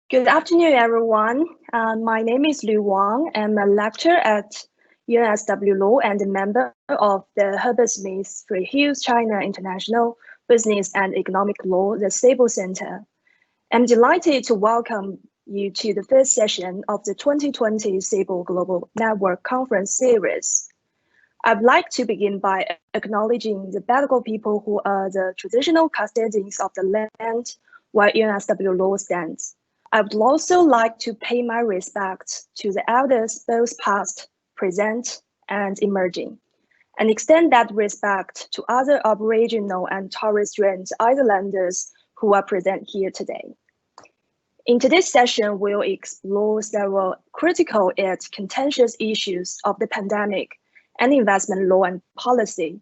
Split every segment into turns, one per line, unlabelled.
Good afternoon, everyone. My name is Lu Wang. I'm a lecturer at UNSW Law and a member of the Herbert Smith Freehills China International Business and Economic Law, the CIBEL Center. I'm delighted to welcome you to the first session of the 2020 CIBEL Global Network Conference series. I'd like to begin by acknowledging the Bedago people who are the traditional custodians of the land where UNSW Law stands. I would also like to pay my respects to the elders, both past, present, and emerging, and extend that respect to other Aboriginal and Torres Strait Islanders who are present here today. In today's session, we'll explore several critical yet contentious issues of the pandemic and investment law and policy,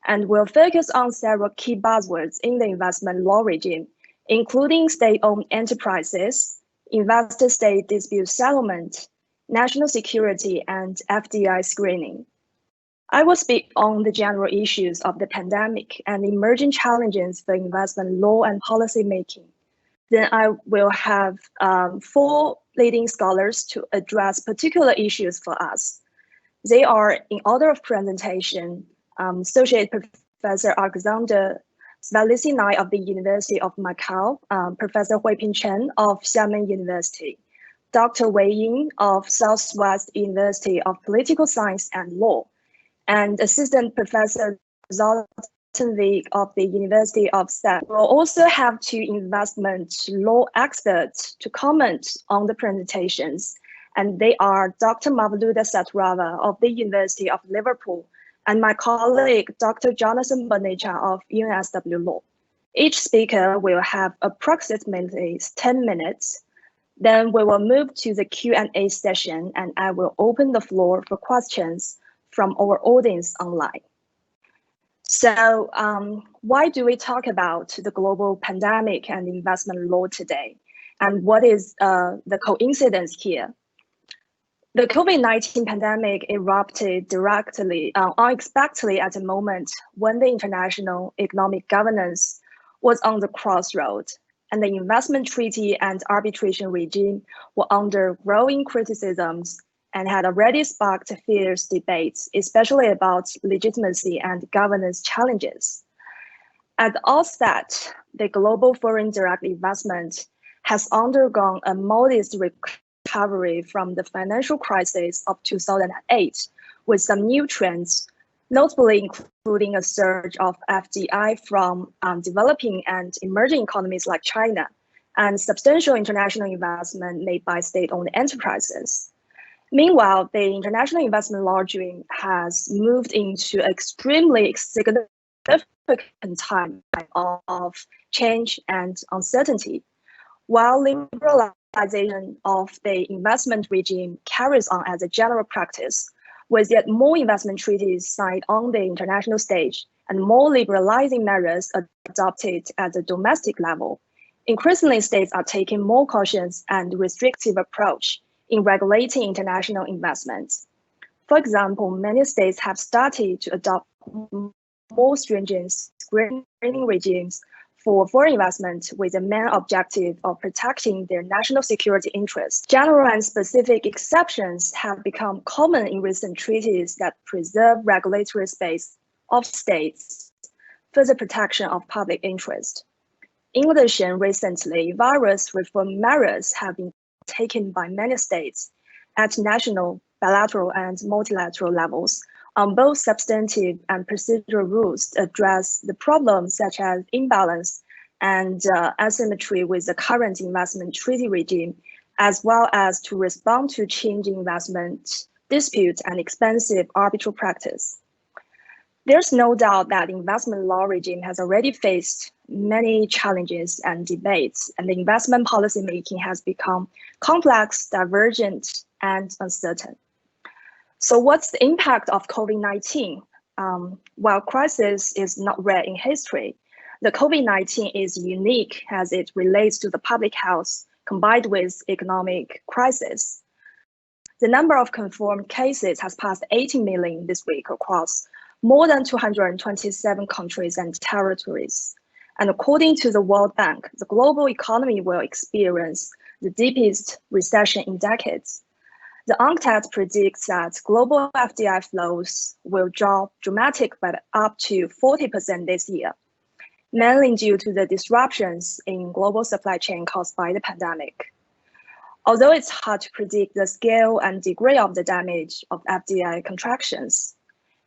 and we'll focus on several key buzzwords in the investment law regime, including state-owned enterprises, investor-state dispute settlement, national security, and FDI screening. I will speak on the general issues of the pandemic and emerging challenges for investment law and policy making. Then I will have 4 leading scholars to address particular issues for us. They are, in order of presentation, Associate Professor Alexander Svalisinai of the University of Macau, Professor Huiping Chen of Xiamen University, Dr. Wei Ying of Southwest University of Political Science and Law, and Assistant Professor Zoltan Wijk of the University of Stanford. We'll also have 2 investment law experts to comment on the presentations, and they are Dr. Mavluda Satrava of the University of Liverpool and my colleague, Dr. Jonathan Bonnecha of UNSW Law. Each speaker will have approximately 10 minutes. Then we will move to the Q&A session, and I will open the floor for questions from our audience online. So why do we talk about the global pandemic and investment law today? And what is the coincidence here? The COVID-19 pandemic erupted unexpectedly at a moment when the international economic governance was on the crossroads, and the investment treaty and arbitration regime were under growing criticisms and had already sparked fierce debates, especially about legitimacy and governance challenges. At the outset, the global foreign direct investment has undergone a modest recovery from the financial crisis of 2008, with some new trends, notably including a surge of FDI from developing and emerging economies like China, and substantial international investment made by state-owned enterprises. Meanwhile, the international investment law regime has moved into extremely significant time of change and uncertainty. While liberalization of the investment regime carries on as a general practice, with yet more investment treaties signed on the international stage and more liberalizing measures adopted at the domestic level, increasingly states are taking more cautious and restrictive approach in regulating international investments. For example, many states have started to adopt more stringent screening regimes for foreign investment with the main objective of protecting their national security interests. General and specific exceptions have become common in recent treaties that preserve regulatory space of states for the protection of public interest. In addition, recently, various reform measures have been taken by many states at national, bilateral, and multilateral levels on both substantive and procedural rules to address the problems such as imbalance and asymmetry with the current investment treaty regime, as well as to respond to changing investment disputes and expensive arbitral practice. There's no doubt that the investment law regime has already faced many challenges and debates, and the investment policy making has become complex, divergent, and uncertain. So what's the impact of COVID-19? While crisis is not rare in history, the COVID-19 is unique as it relates to the public health combined with economic crisis. The number of confirmed cases has passed 80 million this week across more than 227 countries and territories. And according to the World Bank, the global economy will experience the deepest recession in decades. The UNCTAD predicts that global FDI flows will drop dramatically by up to 40% this year, mainly due to the disruptions in global supply chain caused by the pandemic. Although it's hard to predict the scale and degree of the damage of FDI contractions,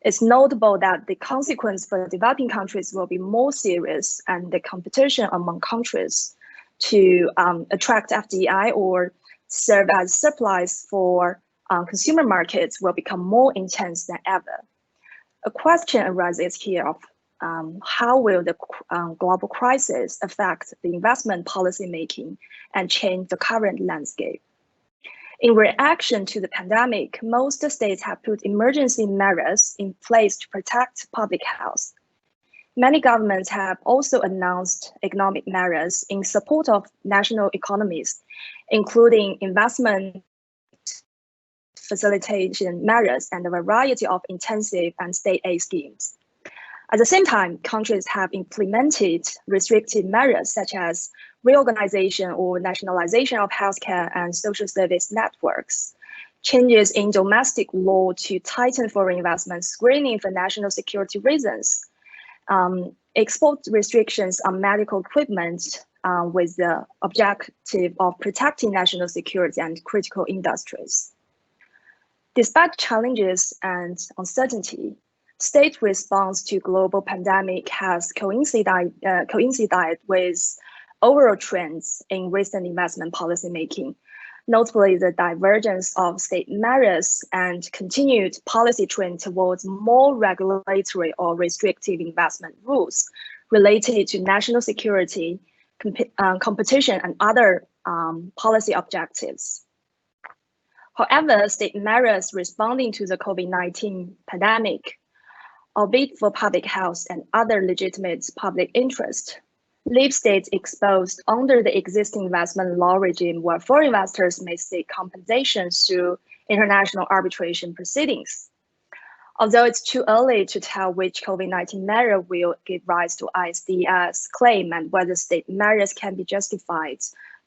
it's notable that the consequence for developing countries will be more serious, and the competition among countries to attract FDI or serve as supplies for consumer markets will become more intense than ever. A question arises here of how will the global crisis affect the investment policy making and change the current landscape? In reaction to the pandemic, most states have put emergency measures in place to protect public health. Many governments have also announced economic measures in support of national economies, including investment facilitation measures and a variety of intensive and state aid schemes. At the same time, countries have implemented restrictive measures such as reorganization or nationalization of healthcare and social service networks, changes in domestic law to tighten foreign investment screening for national security reasons, export restrictions on medical equipment with the objective of protecting national security and critical industries. Despite challenges and uncertainty, state response to global pandemic has coincided with overall trends in recent investment policy making, notably the divergence of state measures and continued policy trend towards more regulatory or restrictive investment rules related to national security, competition, and other policy objectives. However, state measures responding to the COVID-19 pandemic, albeit for public health and other legitimate public interest, leave states exposed under the existing investment law regime where foreign investors may seek compensation through international arbitration proceedings. Although it's too early to tell which COVID-19 measure will give rise to ISDS claim and whether state measures can be justified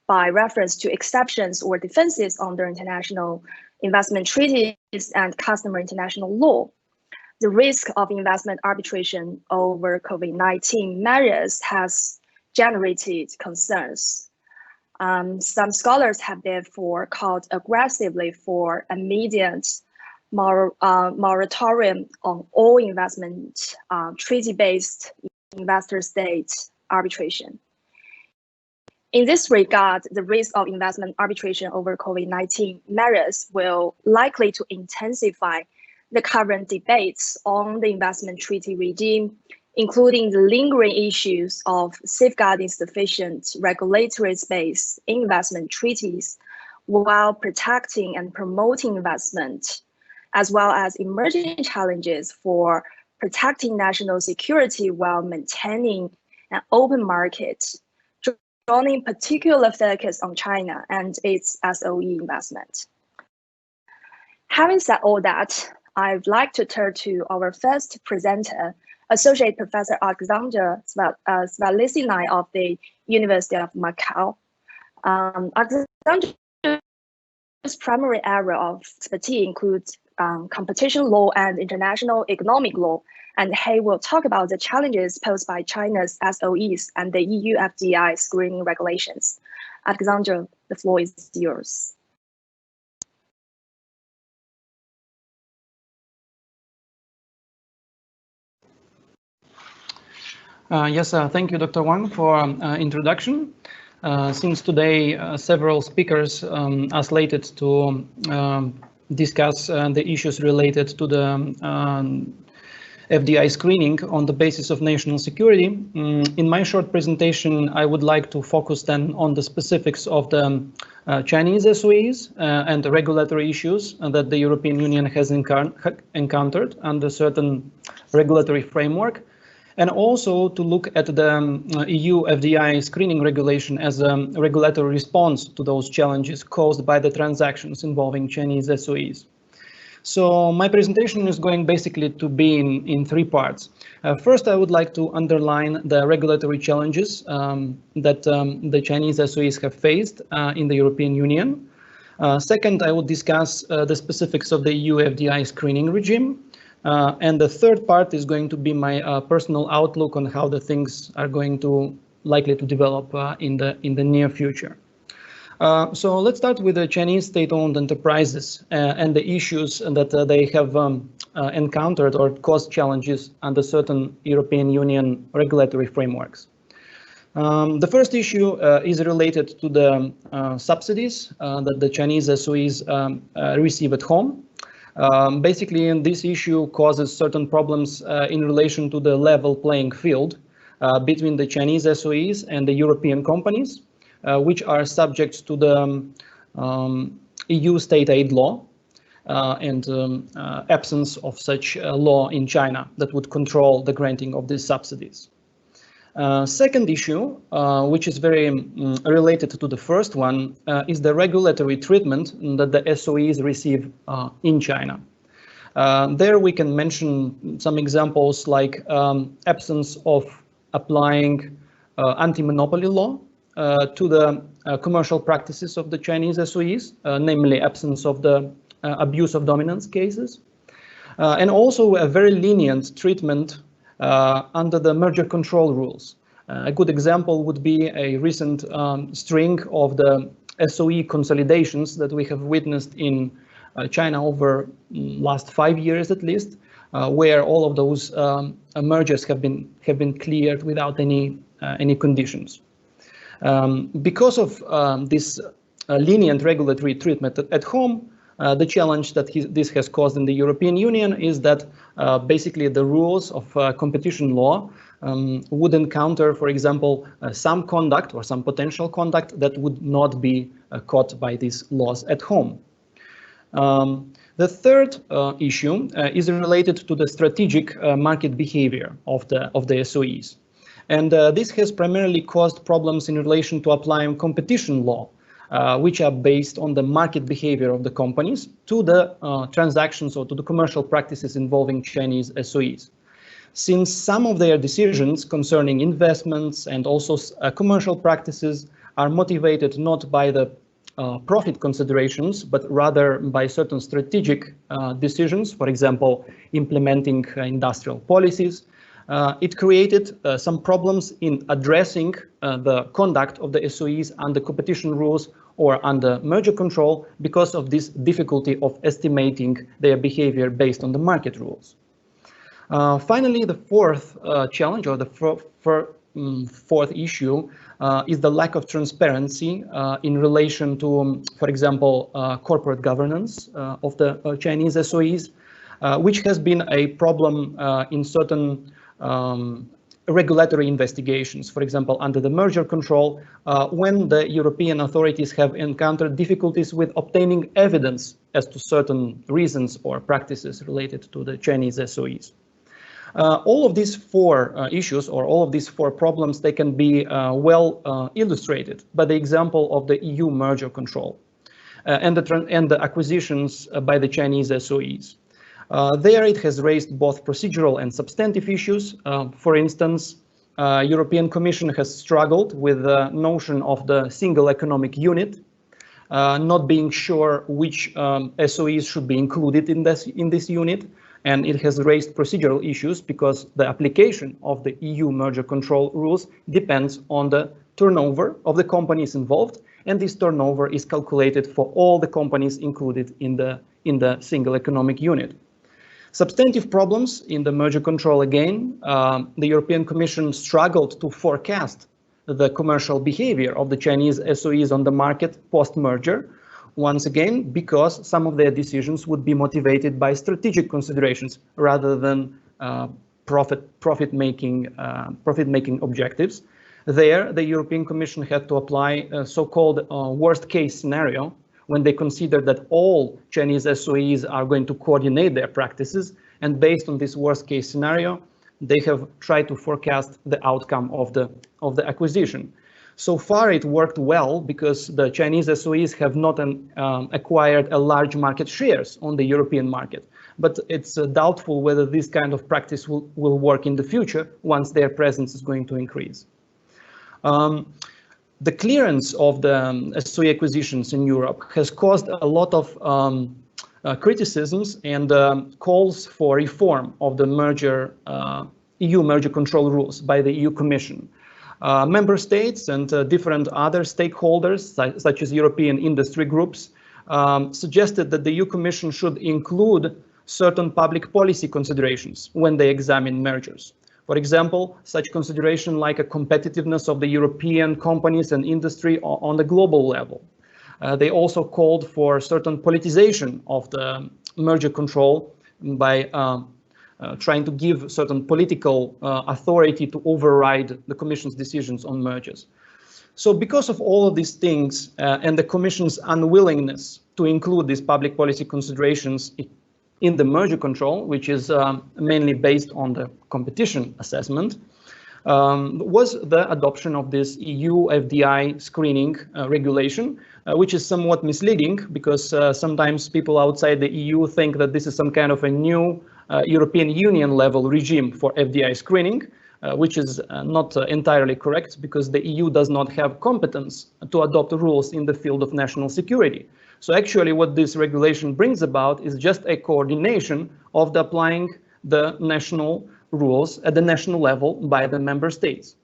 by reference to exceptions or defenses under international investment treaties and customary international law, the risk of investment arbitration over COVID-19 measures has generated concerns. Some scholars have therefore called aggressively for a immediate moratorium on all investment treaty-based investor-state arbitration. In this regard, the risk of investment arbitration over COVID-19 measures will likely to intensify the current debates on the investment treaty regime, including the lingering issues of safeguarding sufficient regulatory space in investment treaties while protecting and promoting investment, as well as emerging challenges for protecting national security while maintaining an open market, drawing particular focus on China and its SOE investment. Having said all that, I'd like to turn to our first presenter, Associate Professor Alexander Svalicini of the University of Macau. Alexander's primary area of expertise includes competition law and international economic law, and he will talk about the challenges posed by China's SOEs and the EU FDI screening regulations. Alexander, the floor is yours.
Yes, thank you, Dr. Wang, for introduction. Since today several speakers are slated to discuss the issues related to the FDI screening on the basis of national security, in my short presentation, I would like to focus then on the specifics of the Chinese SOEs and the regulatory issues that the European Union has encountered under certain regulatory framework, and also to look at the EU FDI screening regulation as a regulatory response to those challenges caused by the transactions involving Chinese SOEs. So my presentation is going basically to be in three parts. First, I would like to underline the regulatory challenges that the Chinese SOEs have faced in the European Union. Second, I will discuss the specifics of the EU FDI screening regime. And the third part is going to be my personal outlook on how the things are going to likely to develop in the near future. So let's start with the Chinese state-owned enterprises and the issues that they have encountered or caused challenges under certain European Union regulatory frameworks. The first issue is related to the subsidies that the Chinese SOEs receive at home. Basically, this issue causes certain problems in relation to the level playing field between the Chinese SOEs and the European companies, which are subject to the EU state aid law and absence of such law in China that would control the granting of these subsidies. Second issue, which is very related to the first one, is the regulatory treatment that the SOEs receive in China. There we can mention some examples like absence of applying anti-monopoly law to the commercial practices of the Chinese SOEs, namely absence of the abuse of dominance cases, and also a very lenient treatment under the merger control rules. A good example would be a recent string of the SOE consolidations that we have witnessed in China over last 5 years at least, where all of those mergers have been cleared without any conditions. Because of this lenient regulatory treatment at home, the challenge that this has caused in the European Union is that basically the rules of competition law would encounter, for example, some conduct or some potential conduct that would not be caught by these laws at home. The third issue is related to the strategic market behavior of the SOEs. And this has primarily caused problems in relation to applying competition law, which are based on the market behavior of the companies to the transactions or to the commercial practices involving Chinese SOEs. Since some of their decisions concerning investments and also commercial practices are motivated not by the profit considerations, but rather by certain strategic decisions, for example, implementing industrial policies, it created some problems in addressing the conduct of the SOEs under competition rules or under merger control because of this difficulty of estimating their behavior based on the market rules. Finally, the fourth challenge or the fourth issue is the lack of transparency in relation to, for example, corporate governance of the Chinese SOEs, which has been a problem in certain regulatory investigations, for example, under the merger control, when the European authorities have encountered difficulties with obtaining evidence as to certain reasons or practices related to the Chinese SOEs. All of these four issues or all of these four problems, they can be well illustrated by the example of the EU merger control and the acquisitions by the Chinese SOEs. There it has raised both procedural and substantive issues. For instance, European Commission has struggled with the notion of the single economic unit, not being sure which SOEs should be included in this unit. And it has raised procedural issues because the application of the EU merger control rules depends on the turnover of the companies involved, and this turnover is calculated for all the companies included in the single economic unit. Substantive problems in the merger control again, the European Commission struggled to forecast the commercial behavior of the Chinese SOEs on the market post-merger, once again, because some of their decisions would be motivated by strategic considerations rather than profit-making objectives. There, the European Commission had to apply a so-called worst-case scenario when they considered that all Chinese SOEs are going to coordinate their practices, and based on this worst-case scenario, they have tried to forecast the outcome of the acquisition. So far, it worked well because the Chinese SOEs have not acquired a large market shares on the European market. But it's doubtful whether this kind of practice will work in the future once their presence is going to increase. The clearance of the SOE acquisitions in Europe has caused a lot of criticisms and calls for reform of the EU merger control rules by the EU Commission. Member states and different other stakeholders, such as European industry groups, suggested that the EU Commission should include certain public policy considerations when they examine mergers. For example, such consideration like a competitiveness of the European companies and industry on the global level. They also called for certain politicization of the merger control by trying to give certain political authority to override the Commission's decisions on mergers. So because of all of these things and the Commission's unwillingness to include these public policy considerations in the merger control, which is mainly based on the competition assessment, was the adoption of this EU FDI screening regulation, which is somewhat misleading because sometimes people outside the EU think that this is some kind of a new European Union level regime for FDI screening, which is not entirely correct because the EU does not have competence to adopt rules in the field of national security. So actually what this regulation brings about is just a coordination of the applying the national rules at the national level by the member states.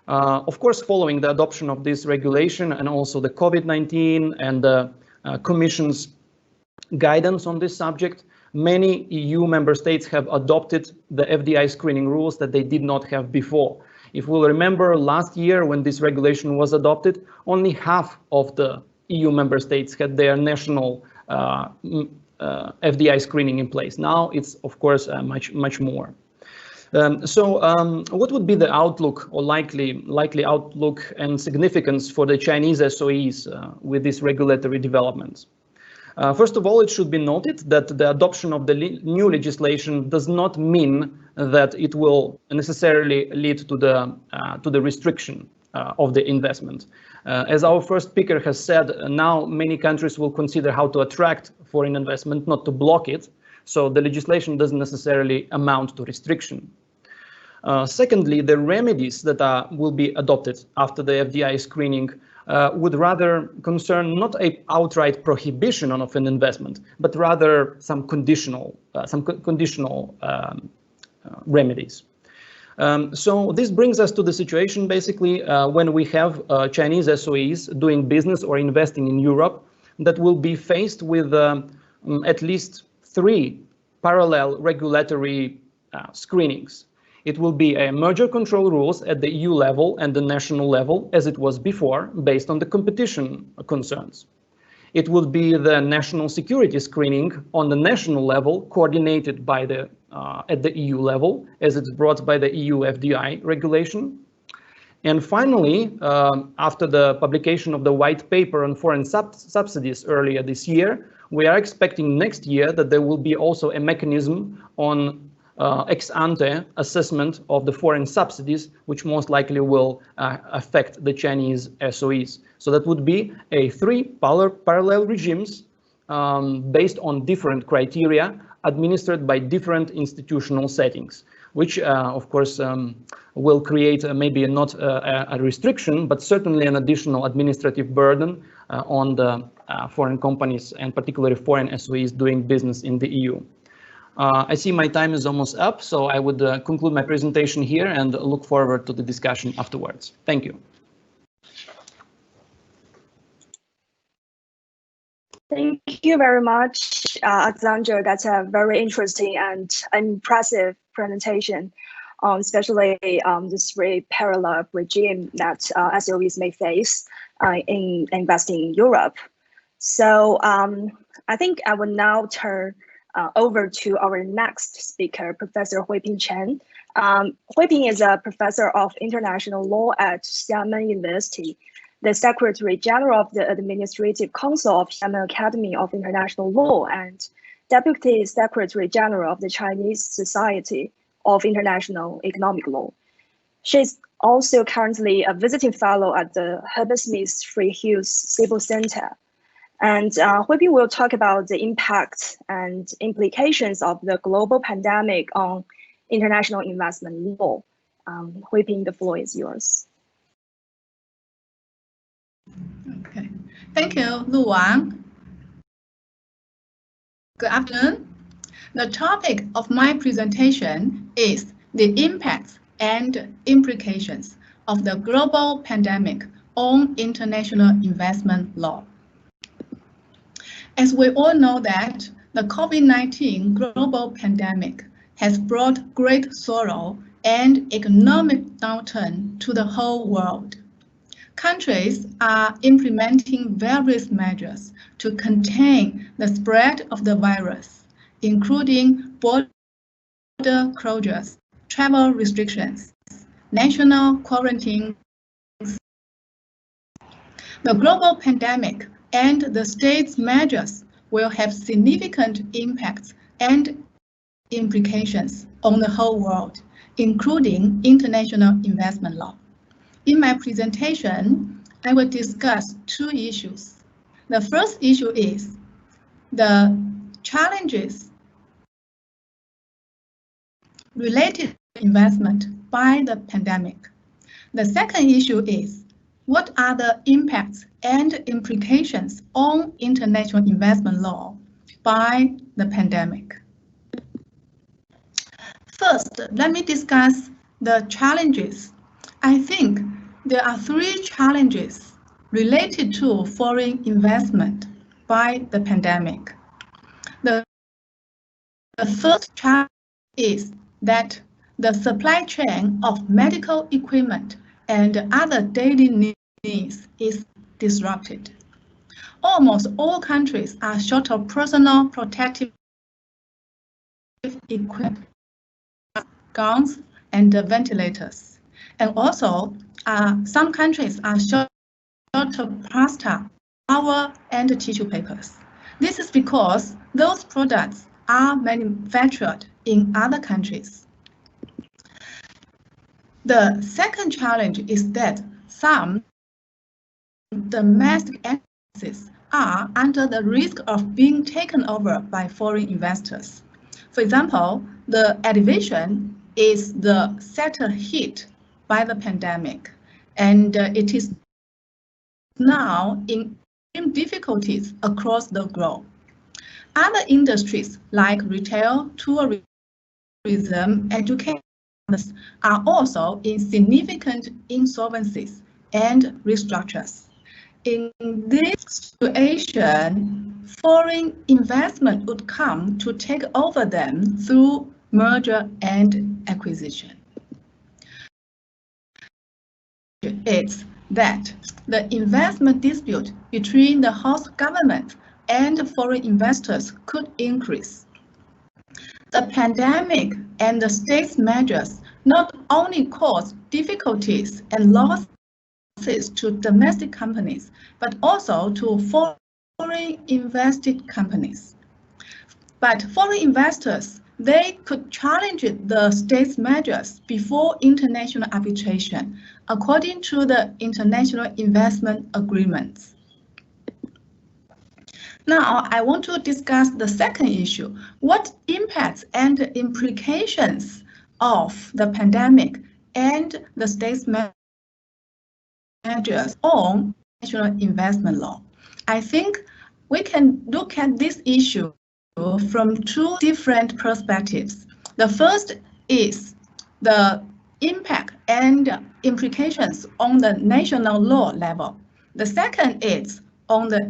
Of course, following the adoption of this regulation and also the COVID-19 and the Commission's guidance on this subject, many EU member states have adopted the FDI screening rules that they did not have before. If we'll remember last year when this regulation was adopted, only half of the EU member states had their national FDI screening in place. Now it's, of course, much more. What would be the outlook or likely outlook and significance for the Chinese SOEs with these regulatory developments? First of all, it should be noted that the adoption of the new legislation does not mean that it will necessarily lead to the restriction of the investment. As our first speaker has said, now many countries will consider how to attract foreign investment, not to block it. So the legislation doesn't necessarily amount to restriction. Secondly, the remedies that will be adopted after the FDI screening would rather concern not an outright prohibition of an investment, but rather some conditional remedies. So this brings us to the situation basically when we have Chinese SOEs doing business or investing in Europe that will be faced with at least 3 parallel regulatory screenings. It will be a merger control rules at the EU level and the national level, as it was before, based on the competition concerns. It will be the national security screening on the national level, coordinated by at the EU level, as it's brought by the EU FDI regulation. And finally, after the publication of the white paper on foreign subsidies earlier this year, we are expecting next year that there will be also a mechanism on ex ante assessment of the foreign subsidies, which most likely will affect the Chinese SOEs. So that would be 3 parallel regimes based on different criteria administered by different institutional settings, which of course will create maybe not a restriction, but certainly an additional administrative burden on the foreign companies and particularly foreign SOEs doing business in the EU. I see my time is almost up, so I would conclude my presentation here and look forward to the discussion afterwards. Thank you.
Thank you very much, Alexander. That's a very interesting and impressive presentation, especially this 3 parallel regime that SOEs may face in investing in Europe. So I think I will now turn over to our next speaker, Professor Huiping Chen. Huiping is a professor of international law at Xiamen University, the Secretary General of the Administrative Council of Xiamen Academy of International Law, and Deputy Secretary General of the Chinese Society of International Economic Law. She's also currently a visiting fellow at the Herbert Smith Freehills CIBEL Center. And Huiping will talk about the impact and implications of the global pandemic on international investment law. Huiping, the floor is yours.
Okay, thank you, Lu Wang. Good afternoon. The topic of my presentation is the impacts and implications of the global pandemic on international investment law. As we all know that the COVID-19 global pandemic has brought great sorrow and economic downturn to the whole world. Countries are implementing various measures to contain the spread of the virus, including border closures, travel restrictions, national quarantines. The global pandemic and the state's measures will have significant impacts and implications on the whole world, including international investment law. In my presentation, I will discuss two issues. The first issue is the challenges related to investment by the pandemic. The second issue is what are the impacts and implications on international investment law by the pandemic. First, let me discuss the challenges. I think there are three challenges related to foreign investment by the pandemic. The first challenge is that the supply chain of medical equipment and other daily needs is disrupted. Almost all countries are short of personal protective equipment, gowns, and ventilators. And also, some countries are short of pasta, flour, and tissue papers. This is because those products are manufactured in other countries. The second challenge is that some domestic entities are under the risk of being taken over by foreign investors. For example, the aviation is the sector hit by the pandemic, and it is now in difficulties across the globe. Other industries like retail, tourism, education are also in significant insolvencies and restructures. In this situation, foreign investment would come to take over them through merger and acquisition. It's that the investment dispute between the host government and foreign investors could increase. The pandemic and the state's measures not only caused difficulties and losses to domestic companies, but also to foreign invested companies. But foreign investors, they could challenge the state's measures before international arbitration, according to the international investment agreements. Now, I want to discuss the second issue. What impacts and implications of the pandemic and the state's measures on international investment law? I think we can look at this issue from two different perspectives. The first is the impact and implications on the national law level. The second is on the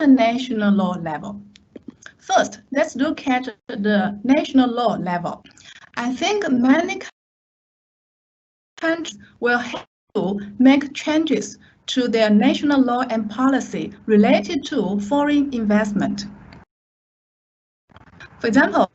international law level. First, let's look at the national law level. I think many countries will have to make changes to their national law and policy related to foreign investment. For example,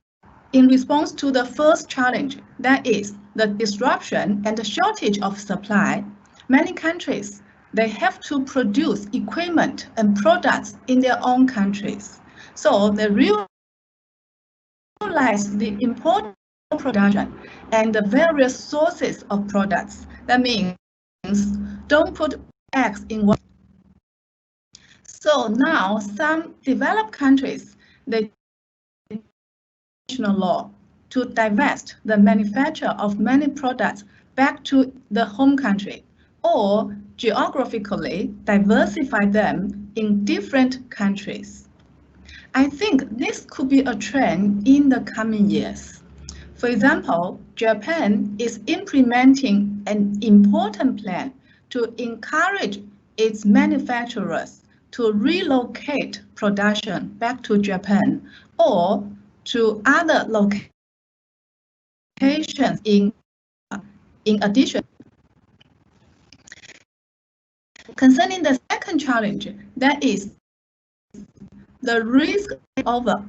in response to the first challenge, that is the disruption and the shortage of supply, many countries, they have to produce equipment and products in their own countries. So they realize the important production and the various sources of products That means don't put eggs in one. So now some developed countries, they national law to divest the manufacture of many products back to the home country, or geographically diversify them in different countries. I think this could be a trend in the coming years. For example, Japan is implementing an important plan to encourage its manufacturers to relocate production back to Japan or to other locations in addition. Concerning the second challenge, that is the risk over.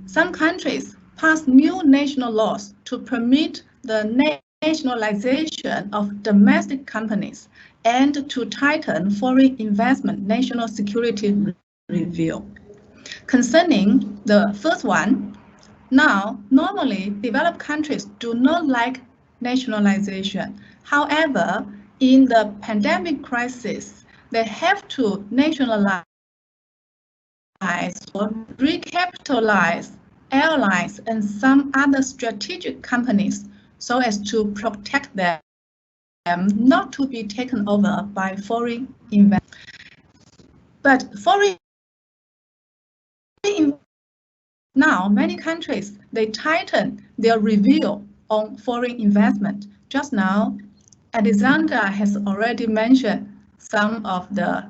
Some countries pass new national laws to permit the nationalization of domestic companies and to tighten foreign investment national security review. Concerning the first one, now, normally, developed countries do not like nationalization. However, in the pandemic crisis, they have to nationalize or recapitalize airlines and some other strategic companies so as to protect them not to be taken over by foreign investors. But foreign now, many countries, they tighten their review on foreign investment. Just now, Alexandra has already mentioned some of the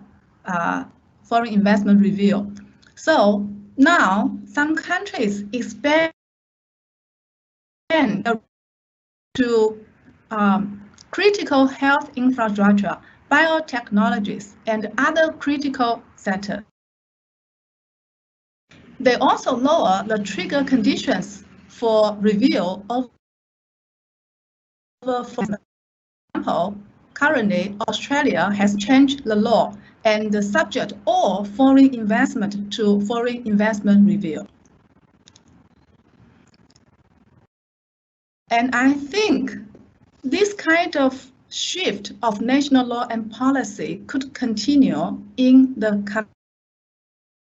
foreign investment review. So now, some countries expand to critical health infrastructure, biotechnologies, and other critical sectors. They also lower the trigger conditions for review over, for example, currently Australia has changed the law and subject all foreign investment to foreign investment review. And I think this kind of shift of national law and policy could continue in the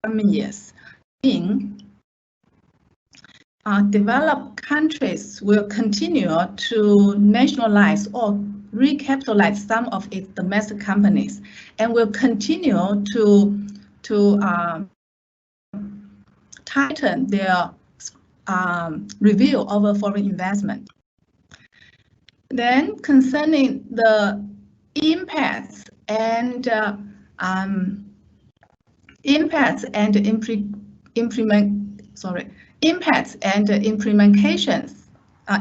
coming years. Developed countries will continue to nationalize or recapitalize some of its domestic companies and will continue to tighten their review over foreign investment. Then concerning the impacts and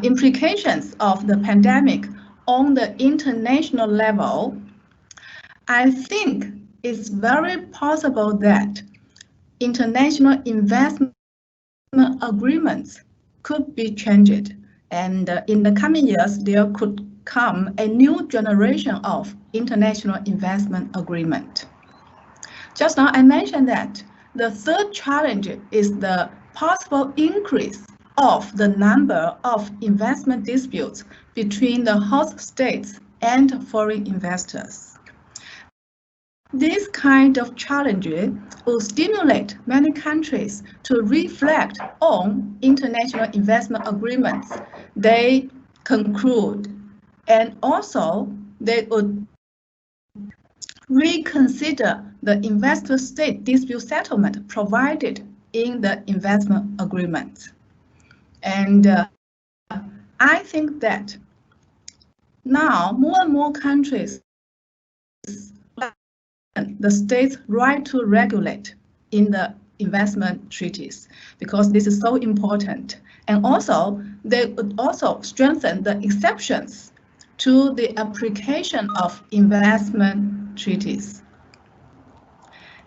implications of the pandemic on the international level, I think it's very possible that international investment agreements could be changed, and in the coming years there could come a new generation of international investment agreement. Just now I mentioned that the third challenge is the possible increase of the number of investment disputes between the host states and foreign investors. This kind of challenge will stimulate many countries to reflect on international investment agreements they conclude, and also they would reconsider the investor-state dispute settlement provided in the investment agreement. And I think that now more and more countries the states' right to regulate in the investment treaties, because this is so important. And also, they would also strengthen the exceptions to the application of investment treaties.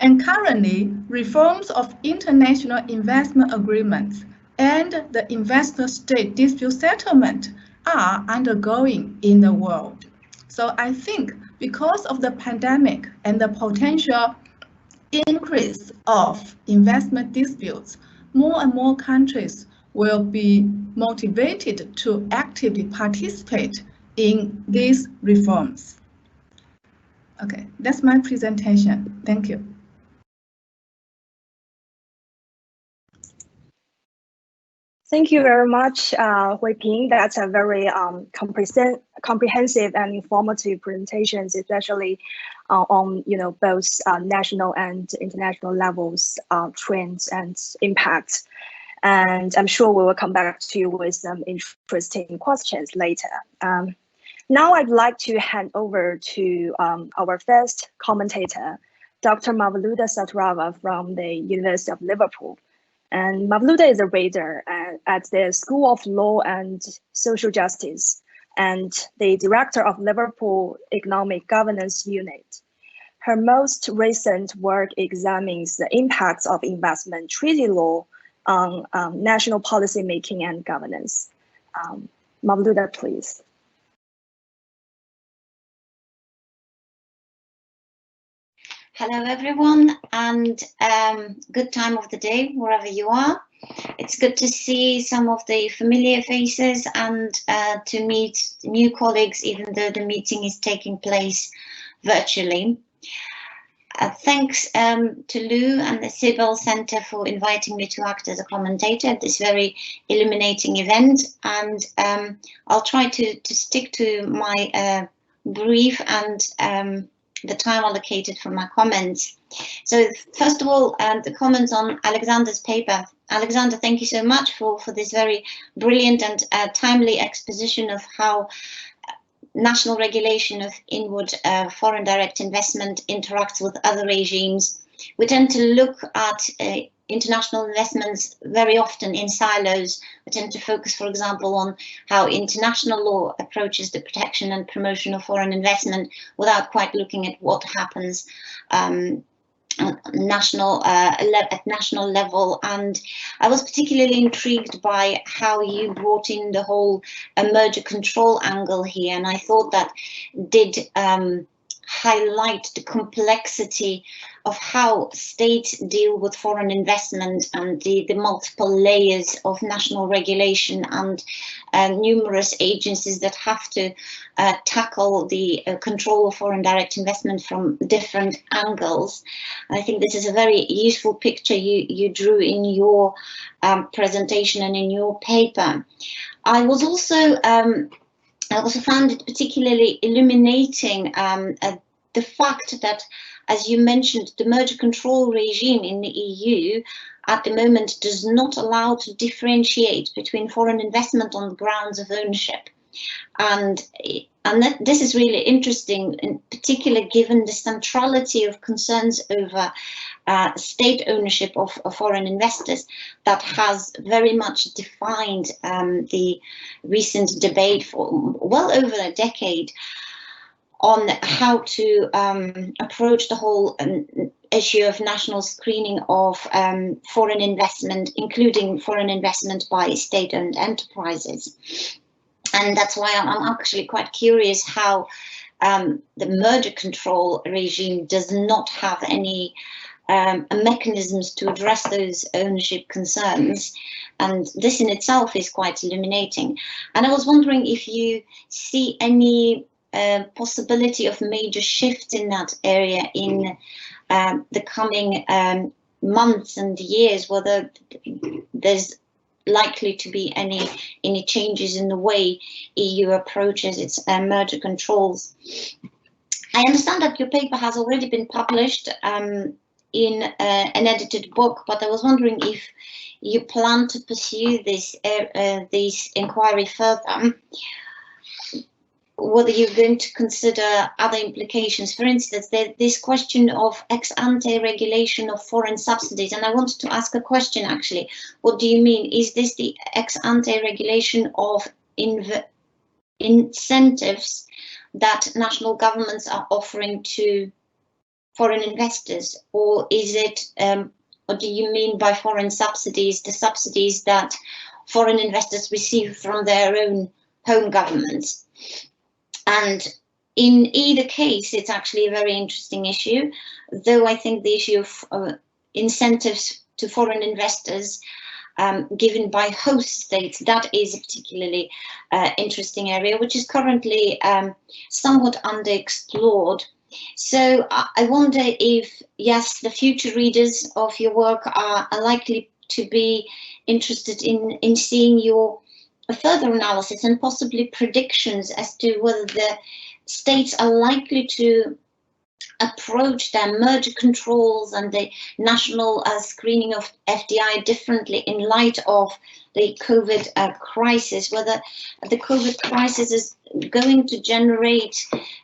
And currently, reforms of international investment agreements and the investor-state dispute settlement are undergoing in the world. So I think because of the pandemic and the potential increase of investment disputes, more and more countries will be motivated to actively participate in these reforms. Okay, that's my presentation. Thank you.
Thank you very much, Hui Ping. That's a very comprehensive and informative presentations, especially on both national and international levels, trends and impacts. And I'm sure we will come back to you with some interesting questions later. Now I'd like to hand over to our first commentator, Dr. Mavluda Satrava from the University of Liverpool. And Mavluda is a reader at the School of Law and Social Justice and the director of Liverpool Economic Governance Unit. Her most recent work examines the impacts of investment treaty law on national policy making and governance. Mavluda, please.
Hello everyone, and good time of the day wherever you are. It's good to see some of the familiar faces and to meet new colleagues, even though the meeting is taking place virtually. Thanks to Lou and the CIBEL Centre for inviting me to act as a commentator at this very illuminating event, and I'll try to stick to my brief and the time allocated for my comments. So first of all, the comments on Alexander's paper. Alexander, thank you so much for this very brilliant and timely exposition of how national regulation of inward foreign direct investment interacts with other regimes. We tend to look at international investments very often in silos. We tend to focus, for example, on how international law approaches the protection and promotion of foreign investment without quite looking at what happens at national level. And I was particularly intrigued by how you brought in the whole merger control angle here, and I thought that did highlight the complexity of how states deal with foreign investment and the multiple layers of national regulation and numerous agencies that have to tackle the control of foreign direct investment from different angles. And I think this is a very useful picture you drew in your presentation and in your paper. I also found it particularly illuminating the fact that, as you mentioned, the merger control regime in the EU at the moment does not allow to differentiate between foreign investment on the grounds of ownership. And this is really interesting, in particular given the centrality of concerns over state ownership of foreign investors that has very much defined the recent debate for well over a decade on how to approach the whole issue of national screening of foreign investment, including foreign investment by state-owned enterprises. And that's why I'm actually quite curious how the merger control regime does not have any mechanisms to address those ownership concerns. And this in itself is quite illuminating. And I was wondering if you see any possibility of major shift in that area in the coming months and years, whether there's likely to be any changes in the way EU approaches its merger controls. I understand that your paper has already been published in an edited book, but I was wondering if you plan to pursue this inquiry further, whether you're going to consider other implications. For instance, this question of ex-ante regulation of foreign subsidies, and I wanted to ask a question actually. What do you mean? Is this the ex-ante regulation of incentives that national governments are offering to foreign investors, or is it, what do you mean by foreign subsidies, the subsidies that foreign investors receive from their own home governments? And in either case, it's actually a very interesting issue, though I think the issue of incentives to foreign investors given by host states. That is a particularly interesting area, which is currently somewhat underexplored. So I wonder if, yes, the future readers of your work are likely to be interested in seeing your further analysis and possibly predictions as to whether the states are likely to approach their merger controls and the national screening of FDI differently in light of the COVID crisis, whether the COVID crisis is going to generate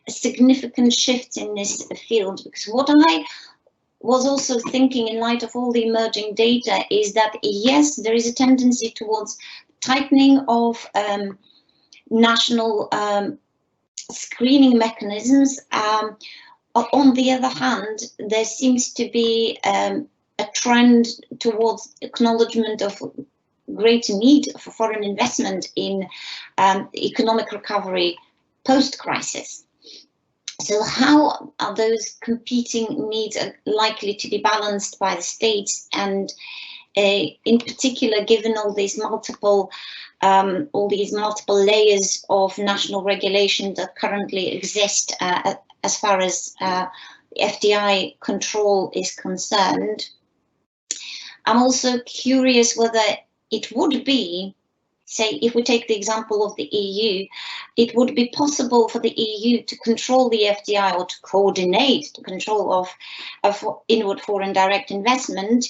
a significant shift in this field. Because what I was also thinking in light of all the emerging data is that, yes, there is a tendency towards tightening of national screening mechanisms. On the other hand, there seems to be a trend towards acknowledgement of greater need for foreign investment in economic recovery post-crisis. So how are those competing needs likely to be balanced by the states, and in particular, given all these multiple layers of national regulation that currently exist as far as FDI control is concerned? I'm also curious whether it would be, say, if we take the example of the EU, it would be possible for the EU to control the FDI or to coordinate the control of inward foreign direct investment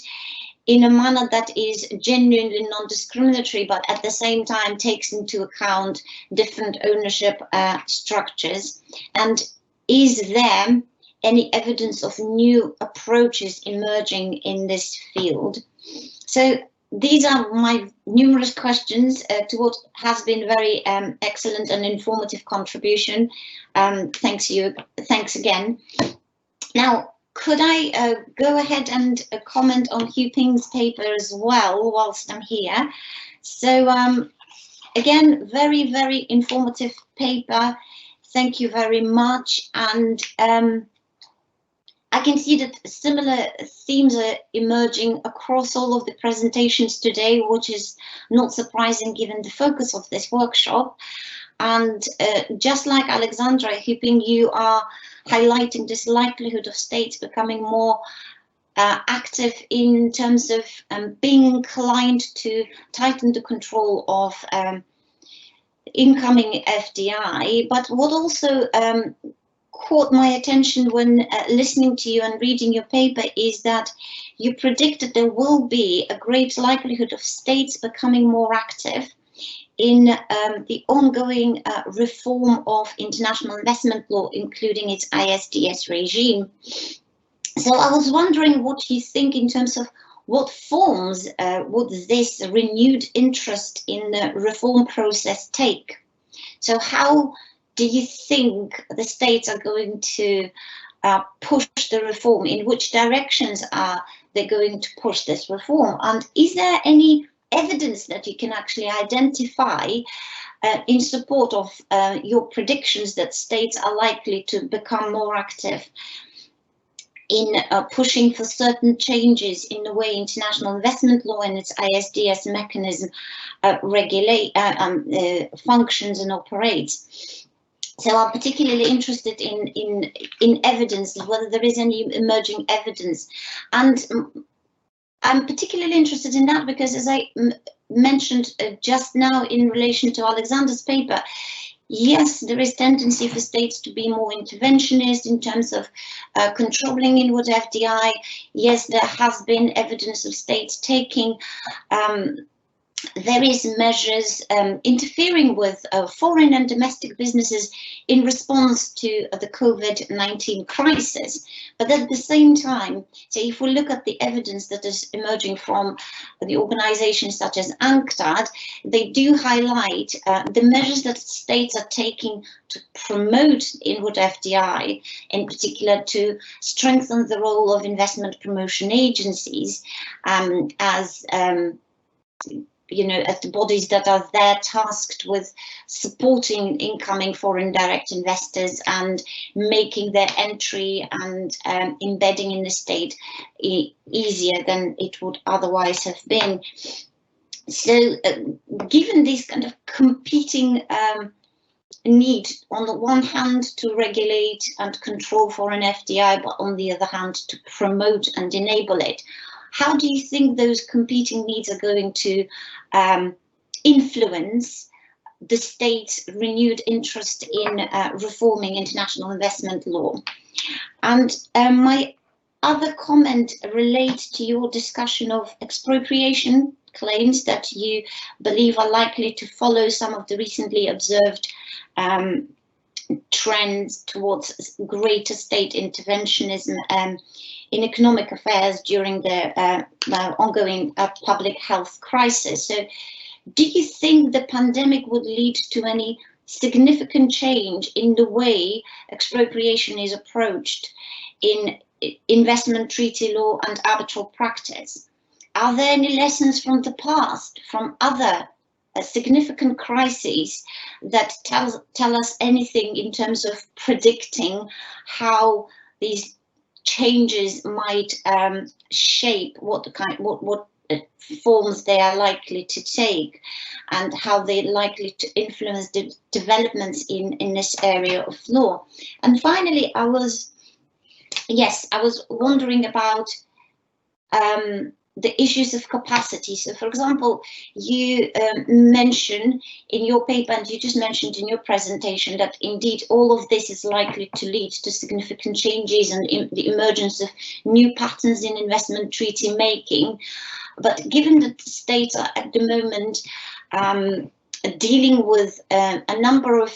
in a manner that is genuinely non-discriminatory, but at the same time takes into account different ownership structures. And is there any evidence of new approaches emerging in this field? So these are my numerous questions to what has been very excellent and informative contribution. Thanks again. Now, could I go ahead and comment on Hu Ping's paper as well whilst I'm here? So again, very, very informative paper. Thank you very much. And I can see that similar themes are emerging across all of the presentations today, which is not surprising given the focus of this workshop. And just like Alexandra, Hu Ping, you are highlighting this likelihood of states becoming more active in terms of being inclined to tighten the control of incoming FDI. But what also caught my attention when listening to you and reading your paper is that you predict that there will be a great likelihood of states becoming more active in the ongoing reform of international investment law, including its ISDS regime. So I was wondering what you think in terms of what forms would this renewed interest in the reform process take? So how do you think the states are going to push the reform? In which directions are they going to push this reform? And is there any evidence that you can actually identify in support of your predictions that states are likely to become more active in pushing for certain changes in the way international investment law and its ISDS mechanism functions and operates? So I'm particularly interested in evidence, whether there is any emerging evidence. And I'm particularly interested in that because, as I mentioned just now in relation to Alexander's paper, yes, there is tendency for states to be more interventionist in terms of controlling inward FDI. Yes, there has been evidence of states taking various measures interfering with foreign and domestic businesses in response to the COVID-19 crisis. But at the same time, so if we look at the evidence that is emerging from the organizations such as UNCTAD, they do highlight the measures that states are taking to promote inward FDI, in particular to strengthen the role of investment promotion agencies as as the bodies that are there tasked with supporting incoming foreign direct investors and making their entry and embedding in the state easier than it would otherwise have been. So given this kind of competing need, on the one hand, to regulate and control foreign FDI, but on the other hand, to promote and enable it, how do you think those competing needs are going to influence the state's renewed interest in reforming international investment law? And my other comment relates to your discussion of expropriation claims that you believe are likely to follow some of the recently observed trends towards greater state interventionism in economic affairs during the ongoing public health crisis. So do you think the pandemic would lead to any significant change in the way expropriation is approached in investment treaty law and arbitral practice? Are there any lessons from the past, from other significant crises that tell us anything in terms of predicting how these changes might shape what forms they are likely to take, and how they're likely to influence the developments in this area of law? And finally, I was wondering about the issues of capacity. So, for example, you mention in your paper, and you just mentioned in your presentation, that indeed all of this is likely to lead to significant changes and the emergence of new patterns in investment treaty making. But given that the states are at the moment dealing with a number of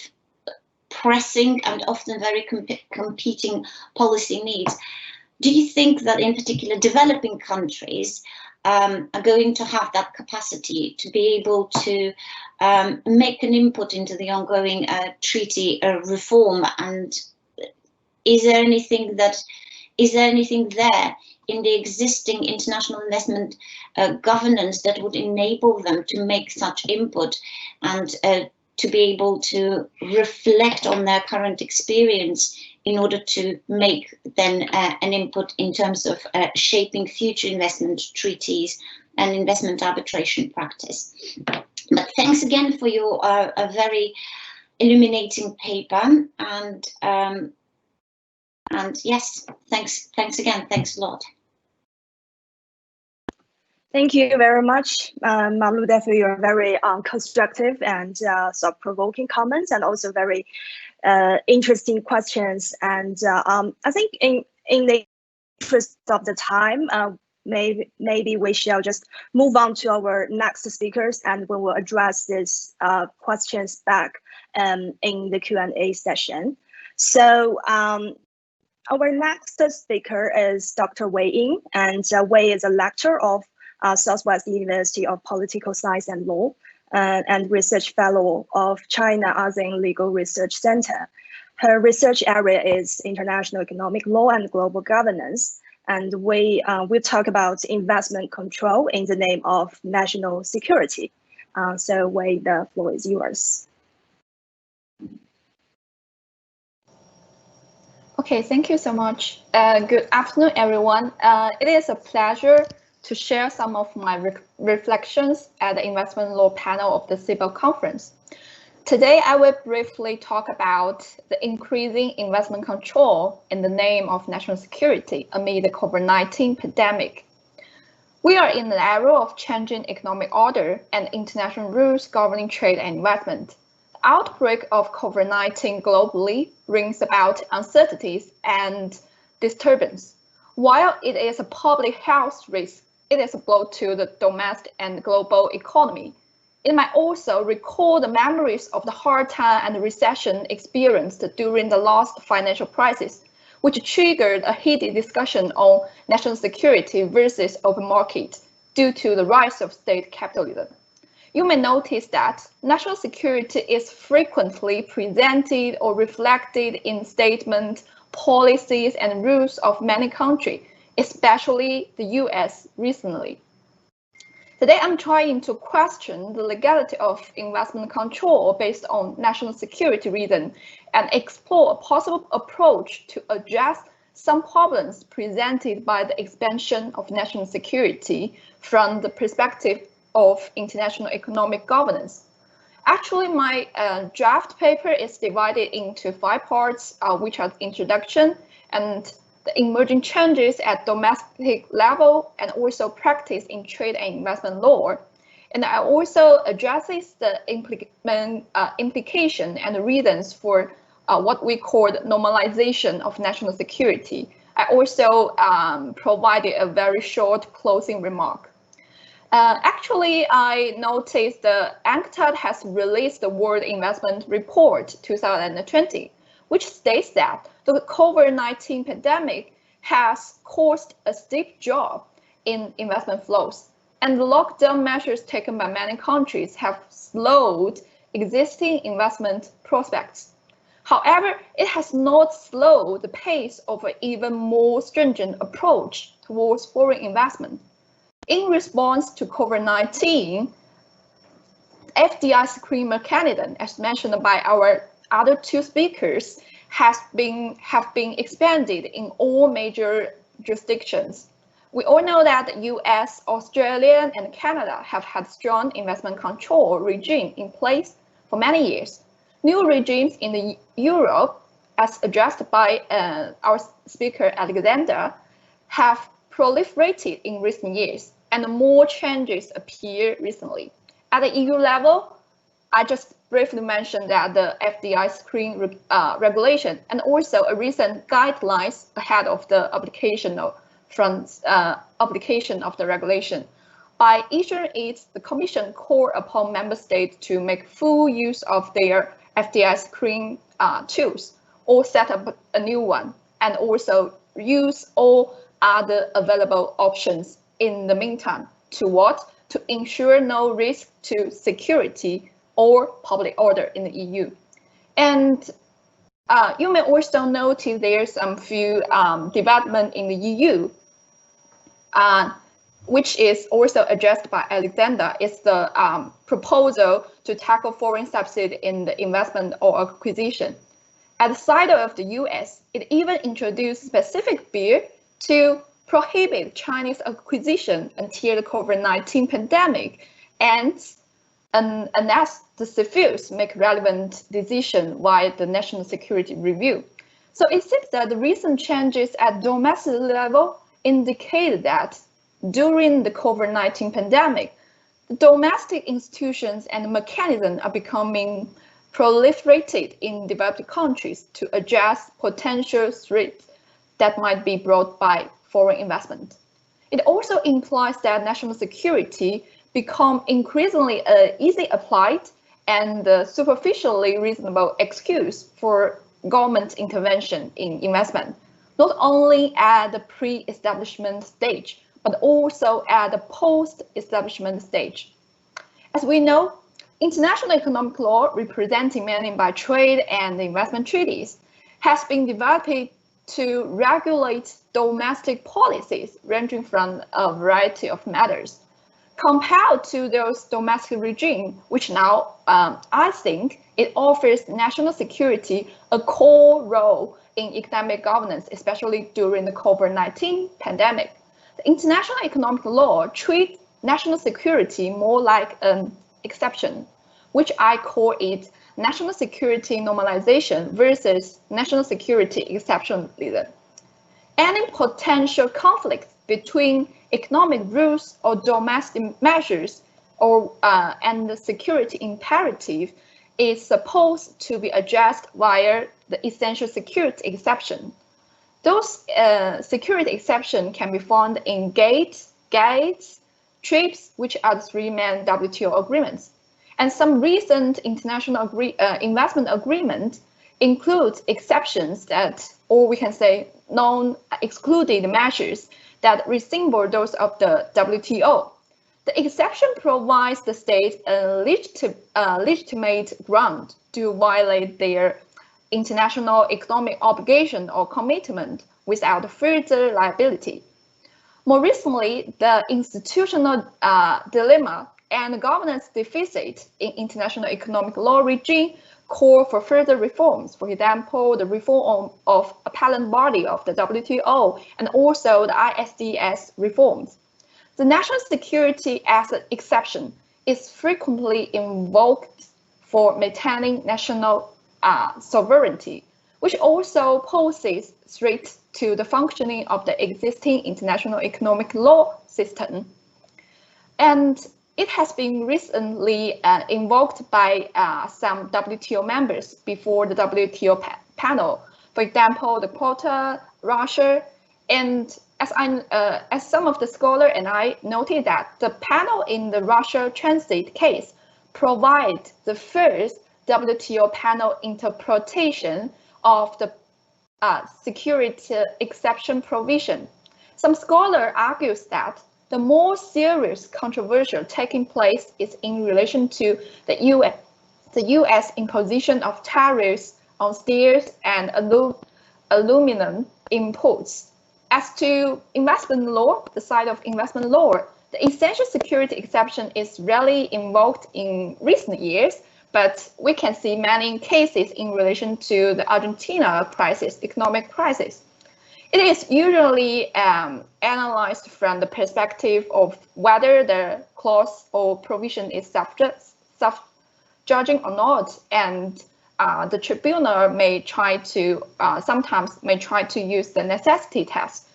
pressing and often very competing policy needs, do you think that in particular developing countries are going to have that capacity to be able to make an input into the ongoing treaty reform? And is there anything there in the existing international investment governance that would enable them to make such input and to be able to reflect on their current experience in order to make then an input in terms of shaping future investment treaties and investment arbitration practice? But thanks again for your a very illuminating paper, and yes, thanks again, thanks a lot.
Thank you very much, Mamluda, for your very constructive and thought-provoking comments, and also very interesting questions. And I think in the interest of the time, maybe we shall just move on to our next speakers, and we will address these questions back in the Q&A session. So our next speaker is Dr. Wei Ying, and Wei is a lecturer of Southwest University of Political Science and Law, and research fellow of China ASEAN Legal Research Center. Her research area is international economic law and global governance, and we talk about investment control in the name of national security. So Wei, the floor is yours.
Okay, thank you so much. Good afternoon, everyone. It is a pleasure to share some of my reflections at the investment law panel of the CIBEL conference. Today, I will briefly talk about the increasing investment control in the name of national security amid the COVID-19 pandemic. We are in an era of changing economic order and international rules governing trade and investment. The outbreak of COVID-19 globally brings about uncertainties and disturbance. While it is a public health risk, it is a blow to the domestic and global economy. It might also recall the memories of the hard time and recession experienced during the last financial crisis, which triggered a heated discussion on national security versus open market due to the rise of state capitalism. You may notice that national security is frequently presented or reflected in statements, policies, and rules of many countries, especially the US recently. Today, I'm trying to question the legality of investment control based on national security reasons and explore a possible approach to address some problems presented by the expansion of national security from the perspective of international economic governance. Actually, my draft paper is divided into 5 parts, which are introduction and the emerging changes at domestic level and also practice in trade and investment law. And I also addresses the implication and reasons for what we call the normalization of national security. I also provided a very short closing remark. Actually, I noticed the UNCTAD has released the World Investment Report 2020, which states that the COVID-19 pandemic has caused a steep drop in investment flows, and the lockdown measures taken by many countries have slowed existing investment prospects. However, it has not slowed the pace of an even more stringent approach towards foreign investment. In response to COVID-19, FDI screening mechanism, as mentioned by our other 2 speakers, have been expanded in all major jurisdictions. We all know that the US, Australia, and Canada have had strong investment control regime in place for many years. New regimes in Europe, as addressed by our speaker Alexander, have proliferated in recent years, and more changes appear recently. At the EU level, I just briefly mentioned that the FDI screen regulation and also a recent guidelines ahead of the application of the regulation. By issuing it, the Commission called upon member states to make full use of their FDI screen tools or set up a new one, and also use all other available options in the meantime to what? To ensure no risk to security or public order in the EU. And you may also notice there's some few development in the EU, which is also addressed by Alexander. It's the proposal to tackle foreign subsidy in the investment or acquisition. At the side of the US, it even introduced specific bill to prohibit Chinese acquisition until the COVID-19 pandemic ends, and unless the civils make relevant decision via the national security review. So it seems that the recent changes at domestic level indicate that during the COVID-19 pandemic, the domestic institutions and mechanisms are becoming proliferated in developed countries to address potential threats that might be brought by foreign investment. It also implies that national security become increasingly easy applied and superficially reasonable excuse for government intervention in investment, not only at the pre-establishment stage, but also at the post-establishment stage. As we know, international economic law, representing mainly by trade and investment treaties, has been developed to regulate domestic policies ranging from a variety of matters. Compared to those domestic regimes, which now I think it offers national security a core role in economic governance, especially during the COVID-19 pandemic. The international economic law treats national security more like an exception, which I call it national security normalization versus national security exceptionalism. Any potential conflict between economic rules or domestic measures or and the security imperative is supposed to be addressed via the essential security exception. Those security exceptions can be found in GATE, TRIPS, which are the 3 main WTO agreements. And some recent international investment agreements include exceptions that, or we can say non-excluded measures that resemble those of the WTO. The exception provides the states a legitimate ground to violate their international economic obligation or commitment without further liability. More recently, the institutional dilemma and governance deficit in international economic law regime call for further reforms. For example, the reform of appellate body of the WTO and also the ISDS reforms. The national security as an exception is frequently invoked for maintaining national sovereignty, which also poses threats to the functioning of the existing international economic law system. And it has been recently invoked by some WTO members before the WTO panel. For example, the quota, Russia, and as some of the scholars and I noted that the panel in the Russia transit case provide the first WTO panel interpretation of the security exception provision. Some scholar argues that the more serious controversial taking place is in relation to the U.S. imposition of tariffs on steel and aluminum imports. As to investment law, the side of investment law, the essential security exception is rarely invoked in recent years, but we can see many cases in relation to the Argentina crisis, economic crisis. It is usually analyzed from the perspective of whether the clause or provision is self-judging or not, and the tribunal may try to sometimes try to use the necessity test.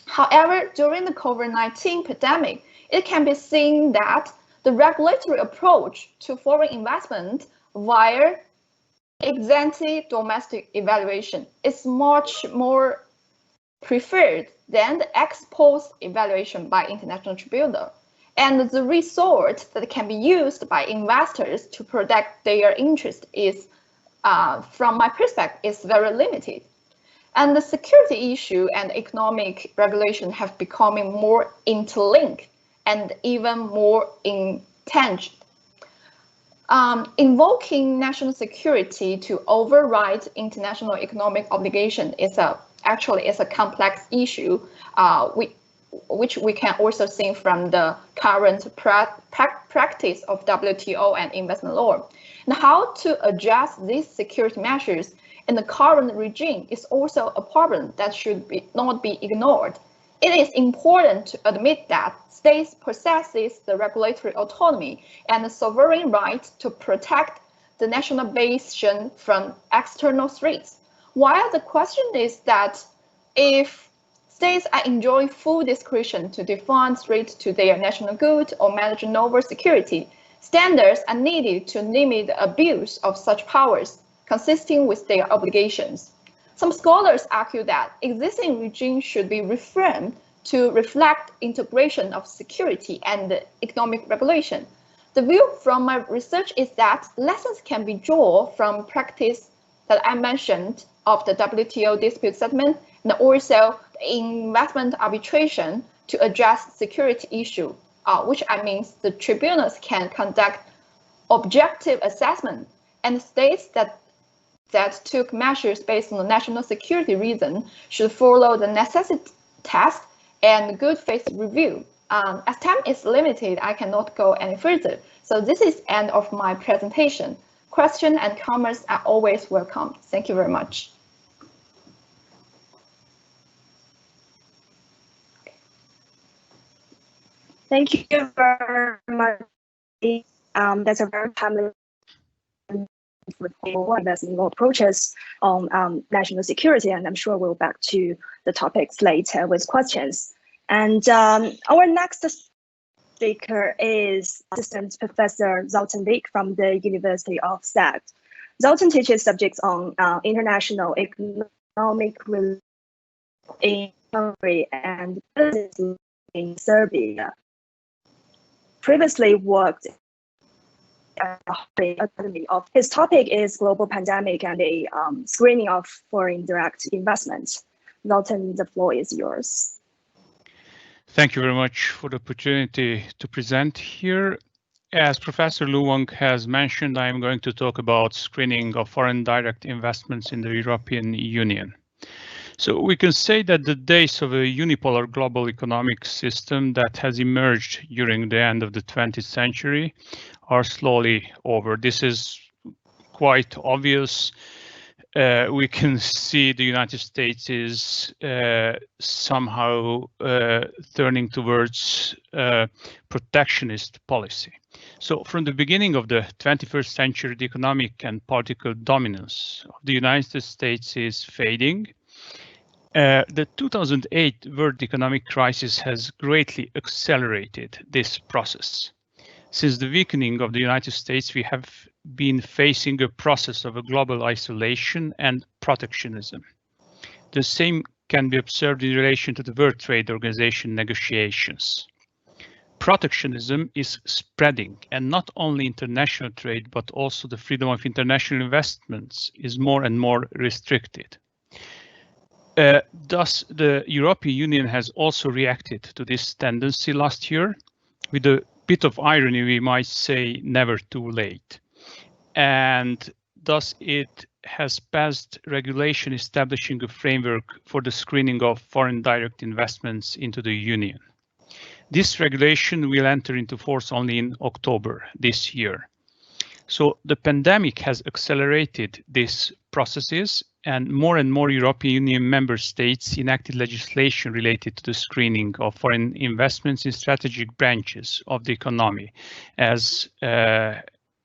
However, during the COVID-19 pandemic, it can be seen that the regulatory approach to foreign investment via ex-ante domestic evaluation is much more preferred than the ex-post evaluation by international tribunal. And the resort that can be used by investors to protect their interest is, from my perspective, is very limited. And the security issue and economic regulation have become more interlinked and even more intense. Invoking national security to override international economic obligation is actually a complex issue, which we can also see from the current practice of WTO and investment law. And how to adjust these security measures in the current regime is also a problem that should not be ignored. It is important to admit that states possesses the regulatory autonomy and the sovereign right to protect the national nation from external threats. While the question is that if states are enjoying full discretion to define threats to their national good or manage novel security, standards are needed to limit the abuse of such powers, consistent with their obligations. Some scholars argue that existing regimes should be reformed to reflect integration of security and economic regulation. The view from my research is that lessons can be drawn from practice that I mentioned of the WTO dispute settlement and also the investment arbitration to address security issue, which means the tribunals can conduct objective assessment, and states that took measures based on the national security reason should follow the necessity test and good faith review. As time is limited, I cannot go any further. So this is the end of my presentation. Questions and comments are always welcome. Thank you very much.
Thank you very much. That's a very timely for investment law approaches on national security, and I'm sure we'll back to the topics later with questions. And our next speaker is Assistant Professor Zoltan Beek from the University of Zagreb. Zoltan teaches subjects on international economic relations in Hungary and business in Serbia. Previously worked of his topic is global pandemic and the screening of foreign direct investment. Zoltan, the floor is yours.
Thank you very much for the opportunity to present here. As Professor Lu Wang has mentioned, I am going to talk about screening of foreign direct investments in the European Union. So we can say that the days of a unipolar global economic system that has emerged during the end of the 20th century are slowly over. This is quite obvious we can see the United States is somehow turning towards protectionist policy. So from the beginning of the 21st century, the economic and political dominance of the United States is fading. The 2008 world economic crisis has greatly accelerated this process. Since the weakening of the United States, we have been facing a process of a global isolation and protectionism. The same can be observed in relation to the World Trade Organization negotiations. Protectionism is spreading, and not only international trade, but also the freedom of international investments is more and more restricted. Thus, the European Union has also reacted to this tendency last year. With a bit of irony, we might say never too late. And thus it has passed regulation establishing a framework for the screening of foreign direct investments into the Union. This regulation will enter into force only in October this year. So the pandemic has accelerated these processes, and more European Union member states enacted legislation related to the screening of foreign investments in strategic branches of the economy, as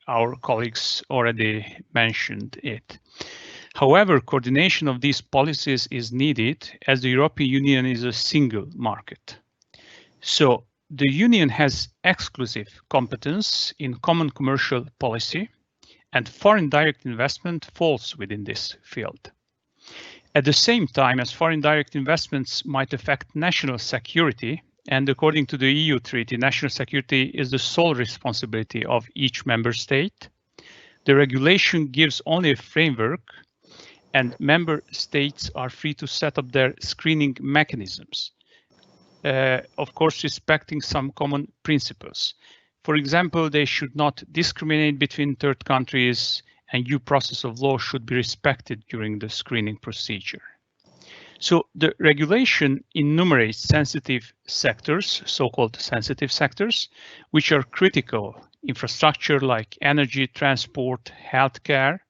our colleagues already mentioned it. However, coordination of these policies is needed as the European Union is a single market. So the Union has exclusive competence in common commercial policy, and foreign direct investment falls within this field. At the same time as foreign direct investments might affect national security, and according to the EU Treaty, national security is the sole responsibility of each member state, the regulation gives only a framework, and member states are free to set up their screening mechanisms, of course respecting some common principles. For example, they should not discriminate between third countries, and due process of law should be respected during the screening procedure. So the regulation enumerates sensitive sectors, so-called sensitive sectors, which are critical infrastructure like energy, transport, healthcare,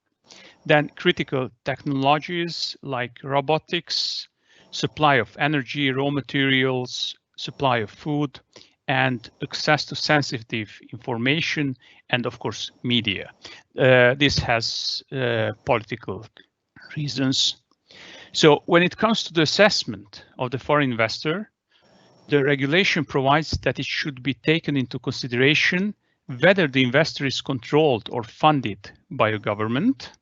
then critical technologies like robotics, supply of energy, raw materials, supply of food, and access to sensitive information, and of course, media. This has political reasons. So when it comes to the assessment of the foreign investor, the regulation provides that it should be taken into consideration whether the investor is controlled or funded by a government,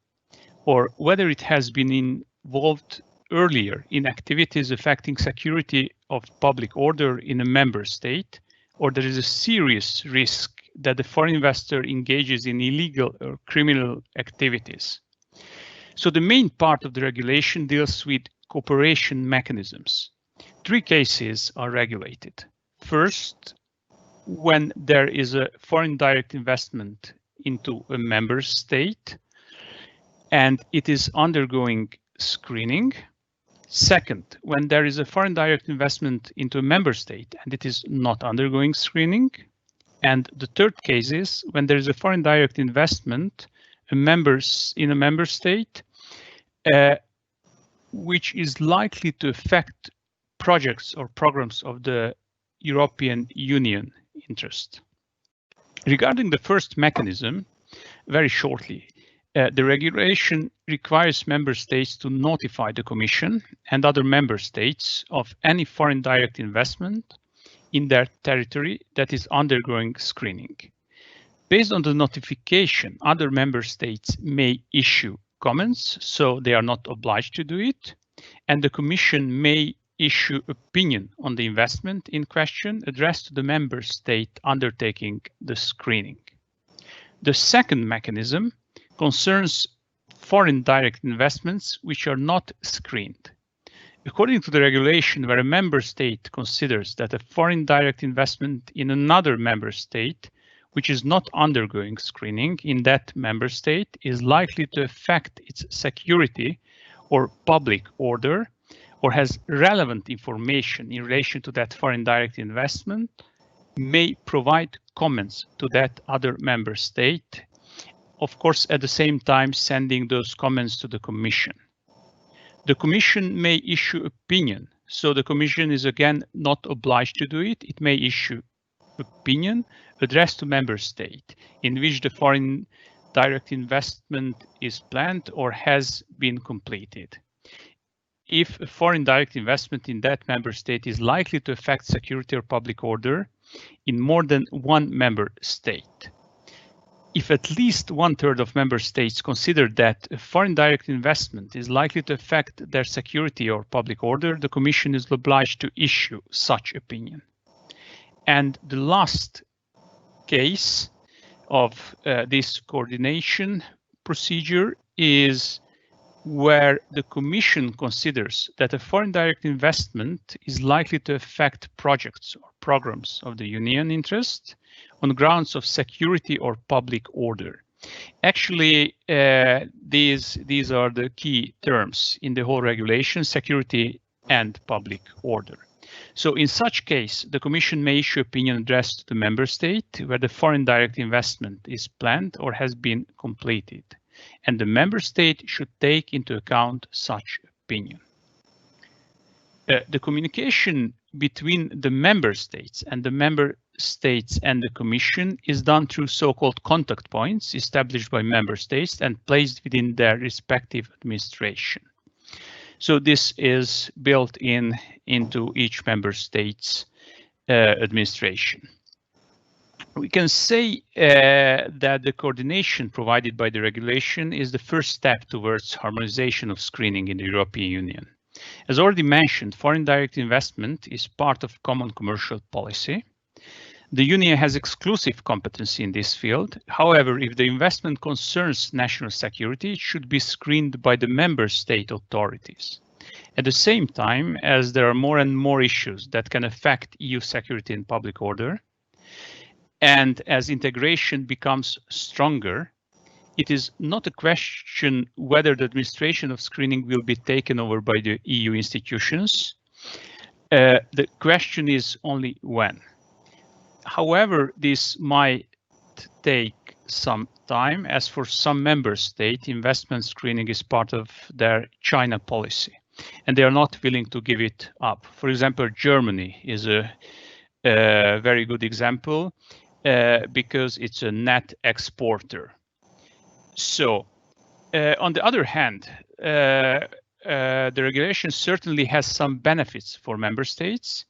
or whether it has been involved earlier in activities affecting security of public order in a member state, or there is a serious risk that the foreign investor engages in illegal or criminal activities. So the main part of the regulation deals with cooperation mechanisms. 3 cases are regulated. First, when there is a foreign direct investment into a member state and it is undergoing screening. Second, when there is a foreign direct investment into a member state and it is not undergoing screening. And the third case is when there is a foreign direct investment in a member state, which is likely to affect projects or programs of the European Union interest. Regarding the first mechanism, very shortly, the regulation requires member states to notify the Commission and other member states of any foreign direct investment in their territory that is undergoing screening. Based on the notification, other member states may issue comments, so they are not obliged to do it, and the Commission may issue opinion on the investment in question addressed to the member state undertaking the screening. The second mechanism concerns foreign direct investments which are not screened. According to the regulation, where a member state considers that a foreign direct investment in another member state which is not undergoing screening in that member state is likely to affect its security or public order, or has relevant information in relation to that foreign direct investment, may provide comments to that other member state of course, at the same time sending those comments to the Commission. The Commission may issue opinion, so the Commission is again not obliged to do it. It may issue opinion addressed to member state in which the foreign direct investment is planned or has been completed. If a foreign direct investment in that member state is likely to affect security or public order in more than one member state. If at least 1/3 of member states consider that a foreign direct investment is likely to affect their security or public order, the Commission is obliged to issue such opinion. And the last case of this coordination procedure is where the Commission considers that a foreign direct investment is likely to affect projects or programs of the Union interest on grounds of security or public order. Actually, these are the key terms in the whole regulation: security and public order. So in such case, the Commission may issue opinion addressed to the member state where the foreign direct investment is planned or has been completed, and the member state should take into account such opinion. The communication between the member states and the Commission is done through so-called contact points established by member states and placed within their respective administration. So this is built into each member state's administration. We can say that the coordination provided by the regulation is the first step towards harmonization of screening in the European Union. As already mentioned, foreign direct investment is part of common commercial policy. The Union has exclusive competency in this field. However, if the investment concerns national security, it should be screened by the member state authorities. At the same time, as there are more and more issues that can affect EU security and public order, and as integration becomes stronger, it is not a question whether the administration of screening will be taken over by the EU institutions. The question is only when. However, this might take some time, as for some member states, investment screening is part of their China policy, and they are not willing to give it up. For example, Germany is a very good example because it's a net exporter. So, on the other hand, the regulation certainly has some benefits for member states.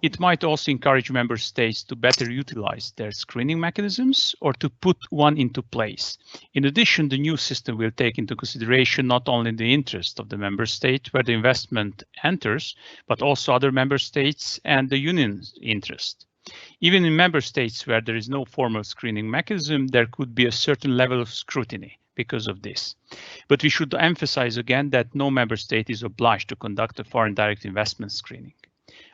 It might also encourage member states to better utilize their screening mechanisms or to put one into place. In addition, the new system will take into consideration not only the interest of the member state where the investment enters, but also other member states and the Union's interest. Even in member states where there is no formal screening mechanism, there could be a certain level of scrutiny because of this. But we should emphasize again that no member state is obliged to conduct a foreign direct investment screening.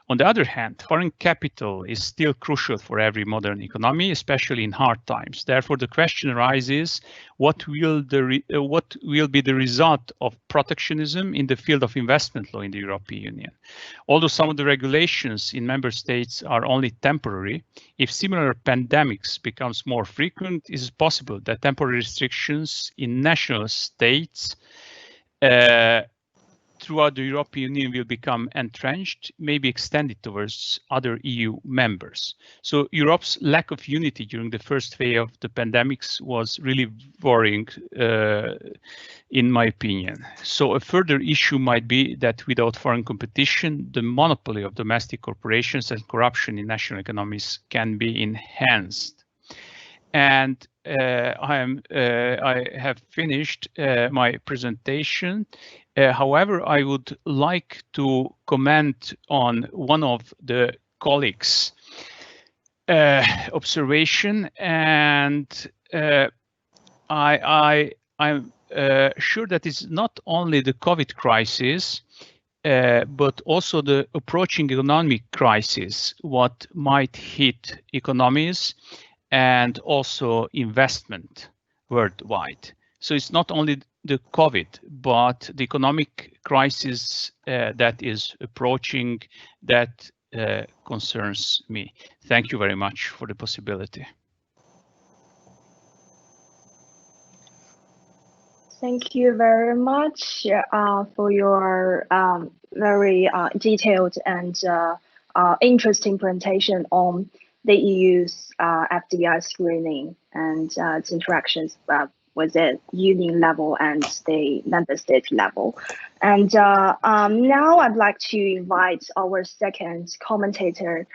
On the other hand, foreign capital is still crucial for every modern economy, especially in hard times. Therefore, the question arises, what will be the result of protectionism in the field of investment law in the European Union? Although some of the regulations in member states are only temporary, if similar pandemics becomes more frequent, it is possible that temporary restrictions in national states throughout the European Union will become entrenched, may be extended towards other EU members. So Europe's lack of unity during the first phase of the pandemics was really worrying, in my opinion. So a further issue might be that without foreign competition, the monopoly of domestic corporations and corruption in national economies can be enhanced. And I have finished my presentation. However, I would like to comment on one of the colleagues' observation, and I'm sure that it's not only the COVID crisis, but also the approaching economic crisis, what might hit economies and also investment worldwide. So it's not only the COVID, but the economic crisis that is approaching that concerns me. Thank you very much for the possibility.
Thank you very much for your very detailed and interesting presentation on the EU's FDI screening and its interactions with the union level and the member state level. And now I'd like to invite our second commentator,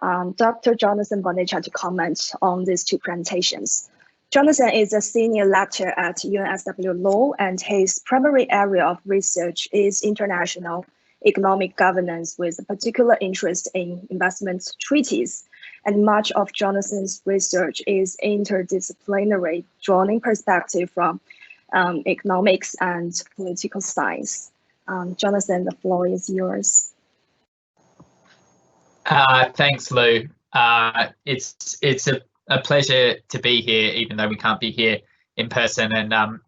Dr. Jonathan Bonnicia, to comment on these two presentations. Jonathan is a senior lecturer at UNSW Law, and his primary area of research is international economic governance with a particular interest in investment treaties. And much of Jonathan's research is interdisciplinary, drawing perspective from economics and political science. Jonathan, the floor is yours.
Thanks, Lou. It's a pleasure to be here, even though we can't be here in person. And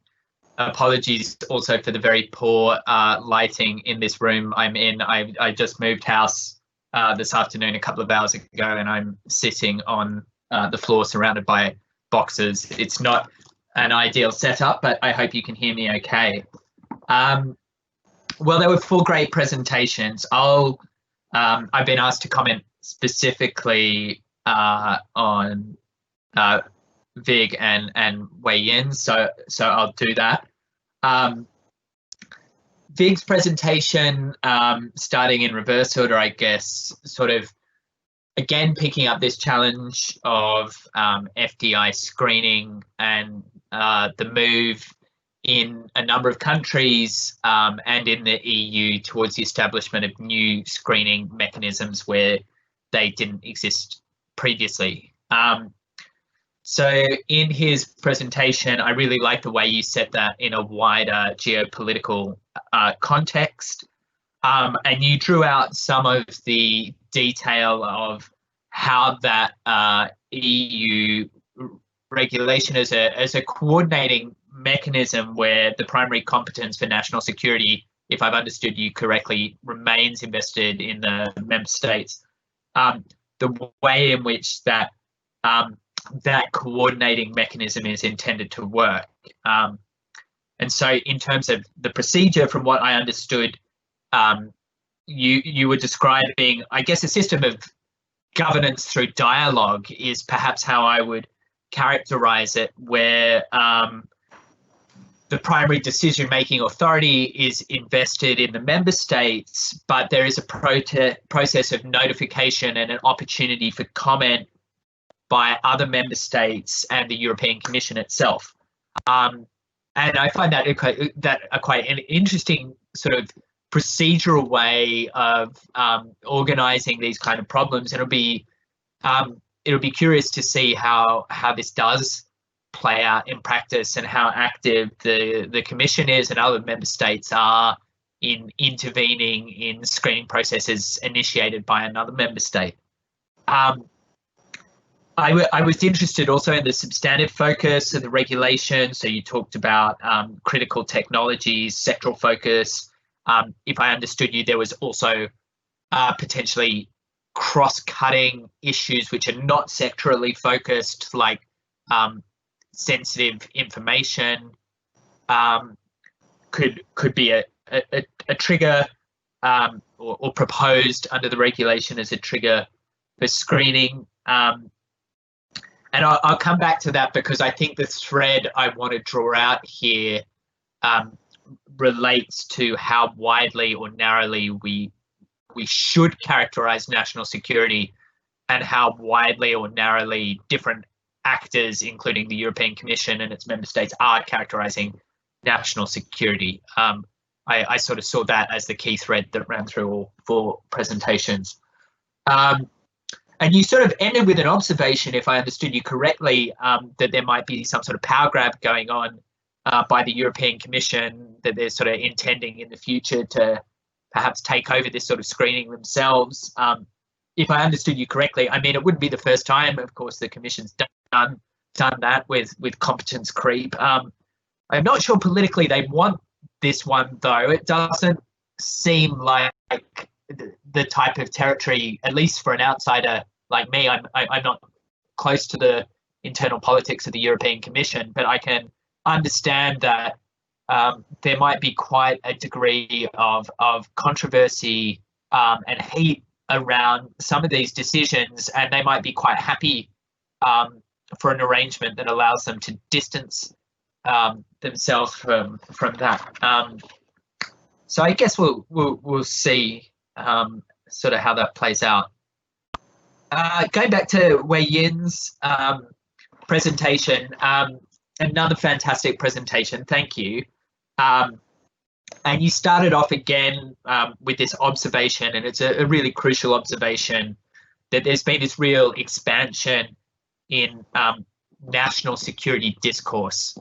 apologies also for the very poor lighting in this room I'm in. I just moved house this afternoon a couple of hours ago, and I'm sitting on the floor surrounded by boxes. It's not an ideal setup, but I hope you can hear me okay. Well, there were 4 great presentations. I've been asked to comment specifically on Vig and Wei Yin, so I'll do that. Vig's presentation, starting in reverse order, I guess, sort of again picking up this challenge of FDI screening and the move in a number of countries and in the EU towards the establishment of new screening mechanisms where they didn't exist previously. So in his presentation, I really like the way you set that in a wider geopolitical context. And you drew out some of the detail of how that EU regulation as a coordinating mechanism where the primary competence for national security, if I've understood you correctly, remains invested in the member states. The way in which that that coordinating mechanism is intended to work. And so in terms of the procedure, from what I understood, you were describing, I guess, a system of governance through dialogue is perhaps how I would characterize it, where the primary decision-making authority is invested in the member states, but there is a process of notification and an opportunity for comment by other member states and the European Commission itself. And I find that quite an interesting sort of procedural way of organising these kind of problems. And it'll be curious to see how this does play out in practice and how active the Commission is and other member states are in intervening in screening processes initiated by another member state. I was interested also in the substantive focus of the regulation. So you talked about critical technologies, sectoral focus. If I understood you, there was also potentially cross-cutting issues which are not sectorally focused, like sensitive information could be a trigger or proposed under the regulation as a trigger for screening. And I'll come back to that because I think the thread I want to draw out here relates to how widely or narrowly we should characterize national security and how widely or narrowly different actors, including the European Commission and its member states, are characterizing national security. I sort of saw that as the key thread that ran through all 4 presentations. And you sort of ended with an observation, if I understood you correctly, that there might be some sort of power grab going on by the European Commission, that they're sort of intending in the future to perhaps take over this sort of screening themselves. If I understood you correctly, I mean, it wouldn't be the first time, of course, the Commission's done that with competence creep. I'm not sure politically they want this one, though. It doesn't seem like the type of territory, at least for an outsider like me. I'm not close to the internal politics of the European Commission, but I can understand that there might be quite a degree of controversy and heat around some of these decisions, and they might be quite happy for an arrangement that allows them to distance themselves from that. So I guess we'll see sort of how that plays out. Going back to Wei Yin's presentation, another fantastic presentation, thank you. And you started off again with this observation, and it's a really crucial observation, that there's been this real expansion in national security discourse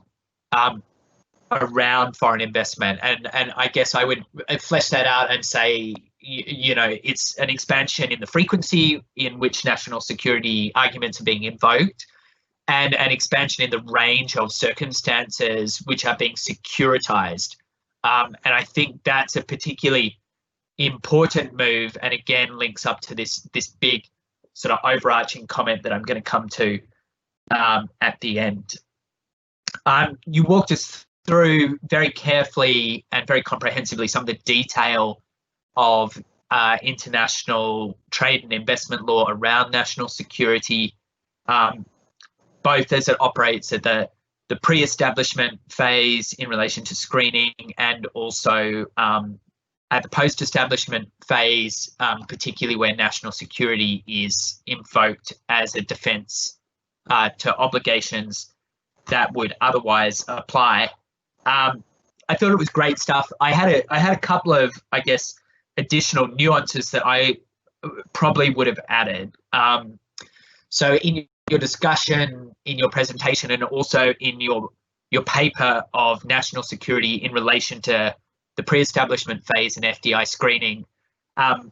around foreign investment. And I guess I would flesh that out and say, you know, it's an expansion in the frequency in which national security arguments are being invoked, and an expansion in the range of circumstances which are being securitized. And I think that's a particularly important move, and again links up to this big sort of overarching comment that I'm going to come to at the end. You walked us through very carefully and very comprehensively some of the detail of international trade and investment law around national security, both as it operates at the pre-establishment phase in relation to screening, and also at the post-establishment phase, particularly where national security is invoked as a defence to obligations that would otherwise apply. I thought it was great stuff. I had a couple of, I guess, additional nuances that I probably would have added. So in your discussion, in your presentation, and also in your paper of national security in relation to the pre-establishment phase and FDI screening, I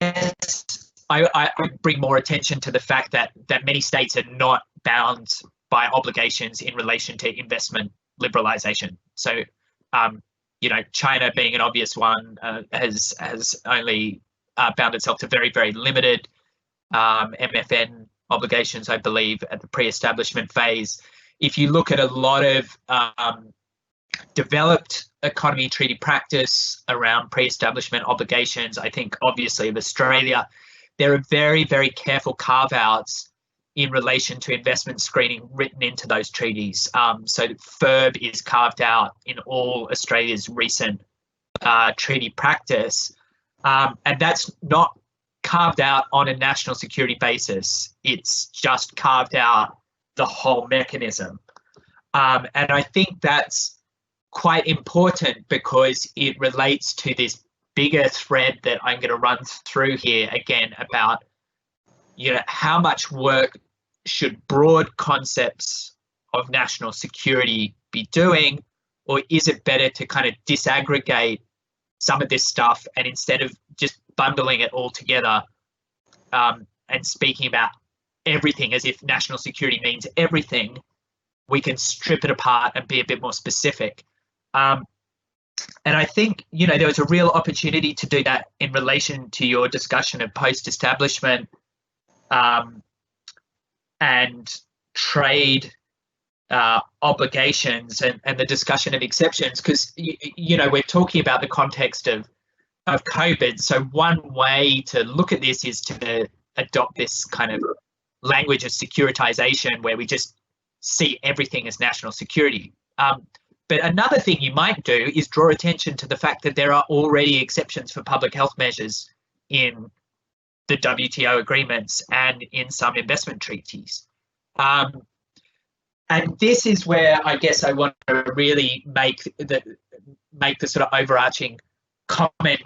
guess I would bring more attention to the fact that many states are not bound by obligations in relation to investment liberalisation. So, you know, China being an obvious one has only bound itself to very, very limited MFN obligations, I believe, at the pre-establishment phase. If you look at a lot of developed economy treaty practice around pre-establishment obligations, I think obviously of Australia, there are very, very careful carve-outs in relation to investment screening written into those treaties. So FIRB is carved out in all Australia's recent treaty practice, and that's not carved out on a national security basis. It's just carved out the whole mechanism. And I think that's quite important because it relates to this bigger thread that I'm going to run through here again about, you know, how much work should broad concepts of national security be doing, or is it better to kind of disaggregate some of this stuff, and instead of just bundling it all together and speaking about everything as if national security means everything, we can strip it apart and be a bit more specific. And I think, you know, there was a real opportunity to do that in relation to your discussion of post-establishment and trade obligations and the discussion of exceptions, because, you know, we're talking about the context of COVID. So one way to look at this is to adopt this kind of language of securitization where we just see everything as national security. But another thing you might do is draw attention to the fact that there are already exceptions for public health measures in the WTO agreements and in some investment treaties. And this is where I guess I want to really make the sort of overarching comment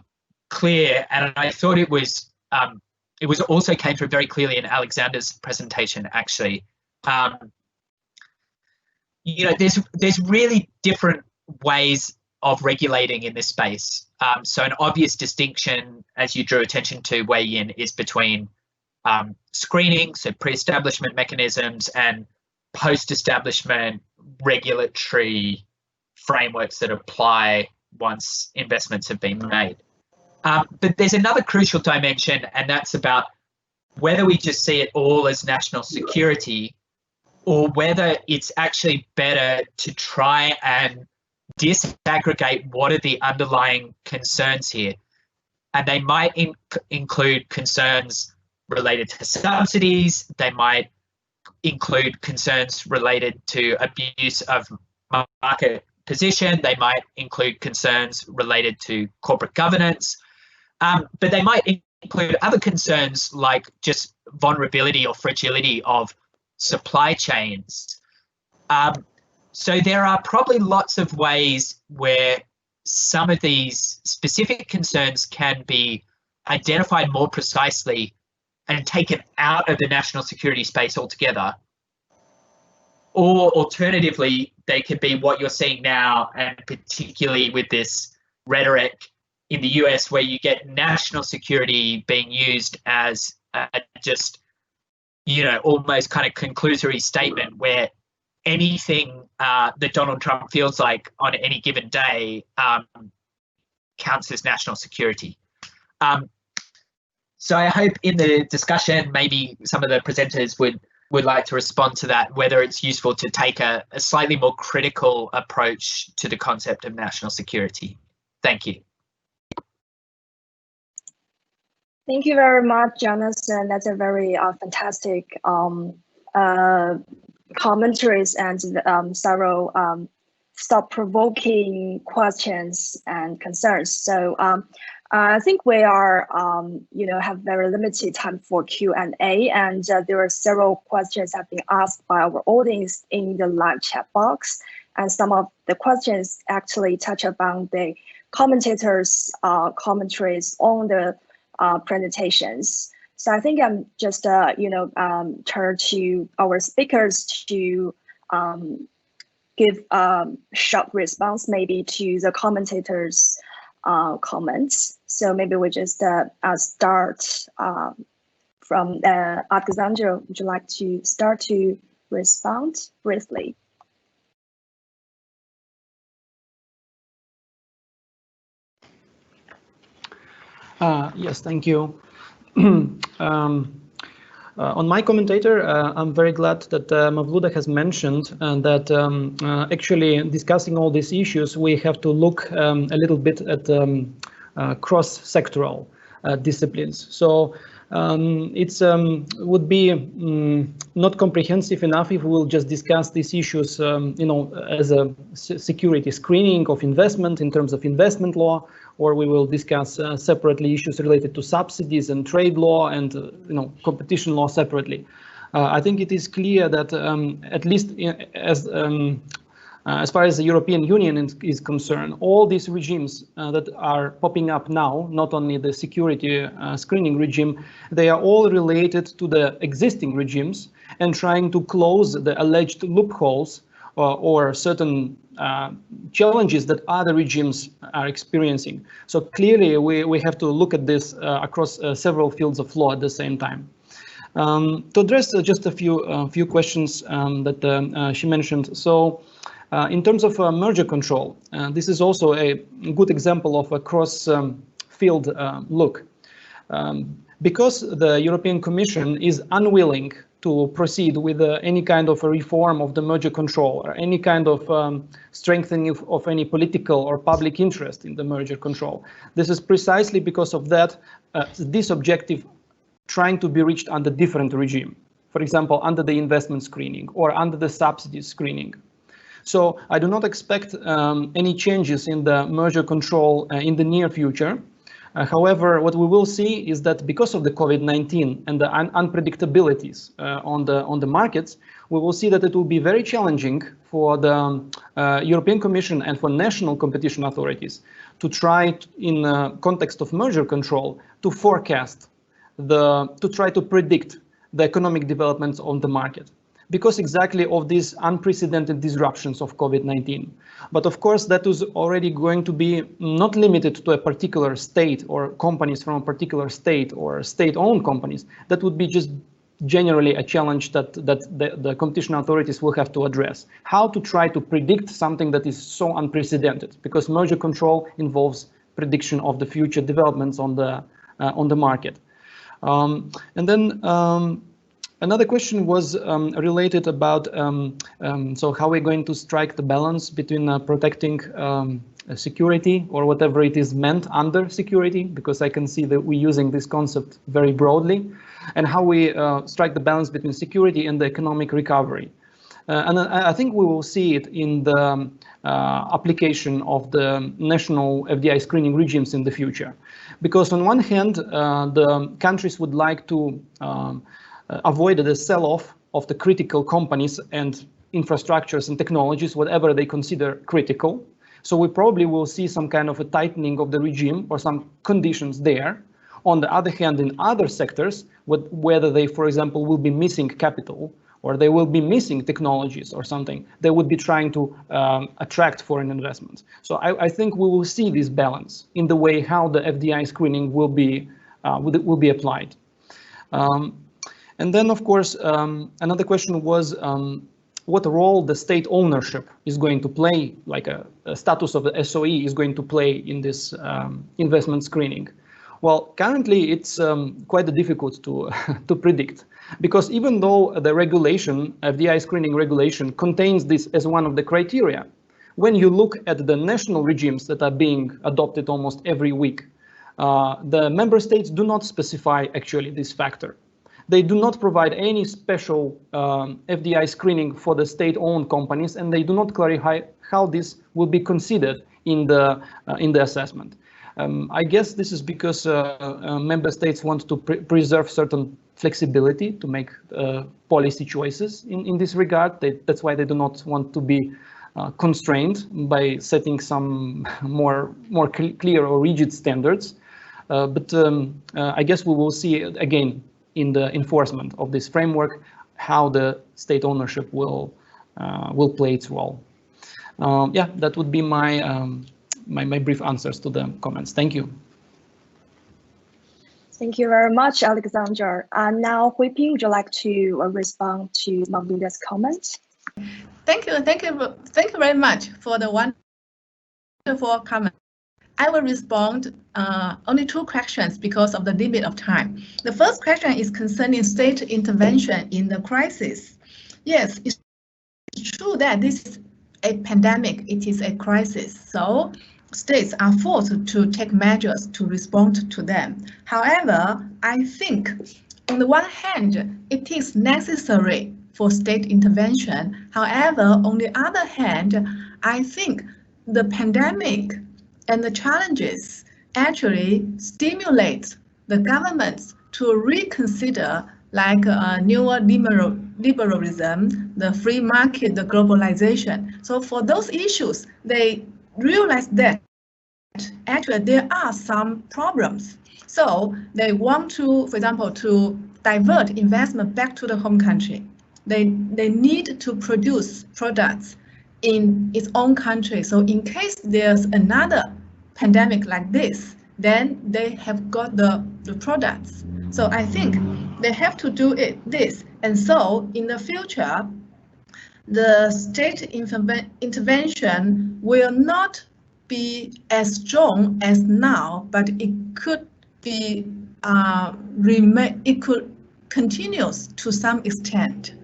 clear. And I thought it was also came through very clearly in Alexander's presentation, actually. You know, there's really different ways of regulating in this space. So an obvious distinction, as you drew attention to, Wei Yin, is between screening, so pre-establishment mechanisms, and post-establishment regulatory frameworks that apply once investments have been made. But there's another crucial dimension, and that's about whether we just see it all as national security or whether it's actually better to try and disaggregate what are the underlying concerns here. And they might include concerns related to subsidies, they might include concerns related to abuse of market position, they might include concerns related to corporate governance, but they might include other concerns like just vulnerability or fragility of supply chains. So there are probably lots of ways where some of these specific concerns can be identified more precisely and taken out of the national security space altogether. Or alternatively, they could be what you're seeing now, and particularly with this rhetoric in the US, where you get national security being used as just, you know, almost kind of conclusory statement where anything that Donald Trump feels like on any given day counts as national security. So I hope in the discussion, maybe some of the presenters would like to respond to that, whether it's useful to take a slightly more critical approach to the concept of national security. Thank you.
Thank you very much, Jonathan. That's a very fantastic commentaries and several thought-provoking questions and concerns. So I think we are, have very limited time for Q&A, and there are several questions have been asked by our audience in the live chat box, and some of the questions actually touch upon the commentators' commentaries on the presentations. So I think I'm just, turn to our speakers to give a short response maybe to the commentators' comments. So maybe we just start from Alexandra. Would you like to start to respond briefly?
Yes, thank you. On my commentator, I'm very glad that Mavluda has mentioned that actually discussing all these issues, we have to look a little bit at cross-sectoral disciplines. So it's would be not comprehensive enough if we will just discuss these issues, as a security screening of investment in terms of investment law, or we will discuss separately issues related to subsidies and trade law and competition law separately. I think it is clear that at least as far as the European Union is concerned, all these regimes that are popping up now, not only the security screening regime, they are all related to the existing regimes and trying to close the alleged loopholes or certain challenges that other regimes are experiencing. So clearly we have to look at this across several fields of law at the same time. To address just a few questions that she mentioned. So in terms of merger control, this is also a good example of a cross-field look. Because the European Commission is unwilling to proceed with any kind of a reform of the merger control or any kind of strengthening of any political or public interest in the merger control. This is precisely because of that, this objective trying to be reached under different regime. For example, under the investment screening or under the subsidies screening. So I do not expect any changes in the merger control in the near future. However, what we will see is that because of the COVID-19 and the unpredictabilities on the markets, we will see that it will be very challenging for the European Commission and for national competition authorities to try in the context of merger control to forecast to try to predict the economic developments on the market, because exactly of these unprecedented disruptions of COVID-19. But of course, that is already going to be not limited to a particular state or companies from a particular state or state-owned companies. That would be just generally a challenge that the competition authorities will have to address. How to try to predict something that is so unprecedented, because merger control involves prediction of the future developments on the market. And then Another question was related about so how we're going to strike the balance between protecting security or whatever it is meant under security, because I can see that we're using this concept very broadly, and how we strike the balance between security and the economic recovery. And I think we will see it in the application of the national FDI screening regimes in the future. Because on one hand, the countries would like to avoid the sell-off of the critical companies and infrastructures and technologies, whatever they consider critical. So we probably will see some kind of a tightening of the regime or some conditions there. On the other hand, in other sectors, whether they, for example, will be missing capital or they will be missing technologies or something, they would be trying to attract foreign investments. So I think we will see this balance in the way how the FDI screening will be applied. And then, of course, another question was what role the state ownership is going to play, like a status of the SOE is going to play in this investment screening. Well, currently it's quite difficult to predict, because even though the regulation, FDI screening regulation, contains this as one of the criteria, when you look at the national regimes that are being adopted almost every week, the member states do not specify actually this factor. They do not provide any special FDI screening for the state-owned companies, and they do not clarify how this will be considered in the assessment. I guess this is because member states want to preserve certain flexibility to make policy choices in this regard. That's why they do not want to be constrained by setting some more clear or rigid standards. But I guess we will see again in the enforcement of this framework how the state ownership will play its role. Yeah, that would be my brief answers to the comments. Thank you.
Thank you very much, Alexander. Now, Hui Ping, would you like to respond to Magdalena's comments?
Thank you very much for the wonderful comment. I will respond only 2 questions because of the limit of time. The first question is concerning state intervention in the crisis. Yes, it's true that this is a pandemic, it is a crisis. So states are forced to take measures to respond to them. However, I think on the one hand, it is necessary for state intervention. However, on the other hand, I think the pandemic and the challenges actually stimulate the governments to reconsider like newer liberalism, the free market, the globalization. So for those issues, they realize that actually there are some problems. So they want to, for example, to divert investment back to the home country. They need to produce products in its own country. So in case there's another pandemic like this, then they have got the products. So I think they have to do this. And so in the future, the state intervention will not be as strong as now, but it could be it could continue to some extent.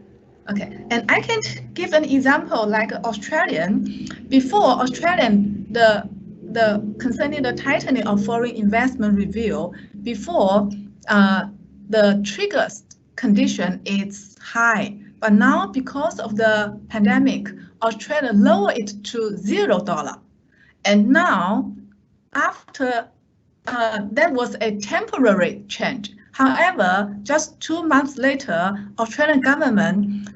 Okay, and I can give an example like Australian. Before Australian, the concerning the tightening of foreign investment review, before the triggers condition is high, but now because of the pandemic, Australia lowered it to $0. And now, after that was a temporary change. However, just 2 months later, Australian government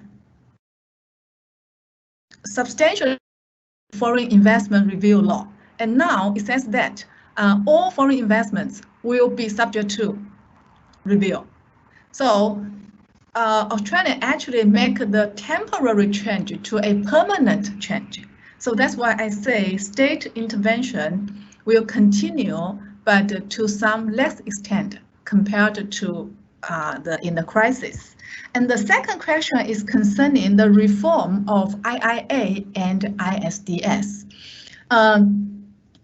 substantially foreign investment review law. And now it says that all foreign investments will be subject to review. So Australia actually make the temporary change to a permanent change. So that's why I say state intervention will continue, but to some less extent compared to in the crisis. And the second question is concerning the reform of IIA and ISDS.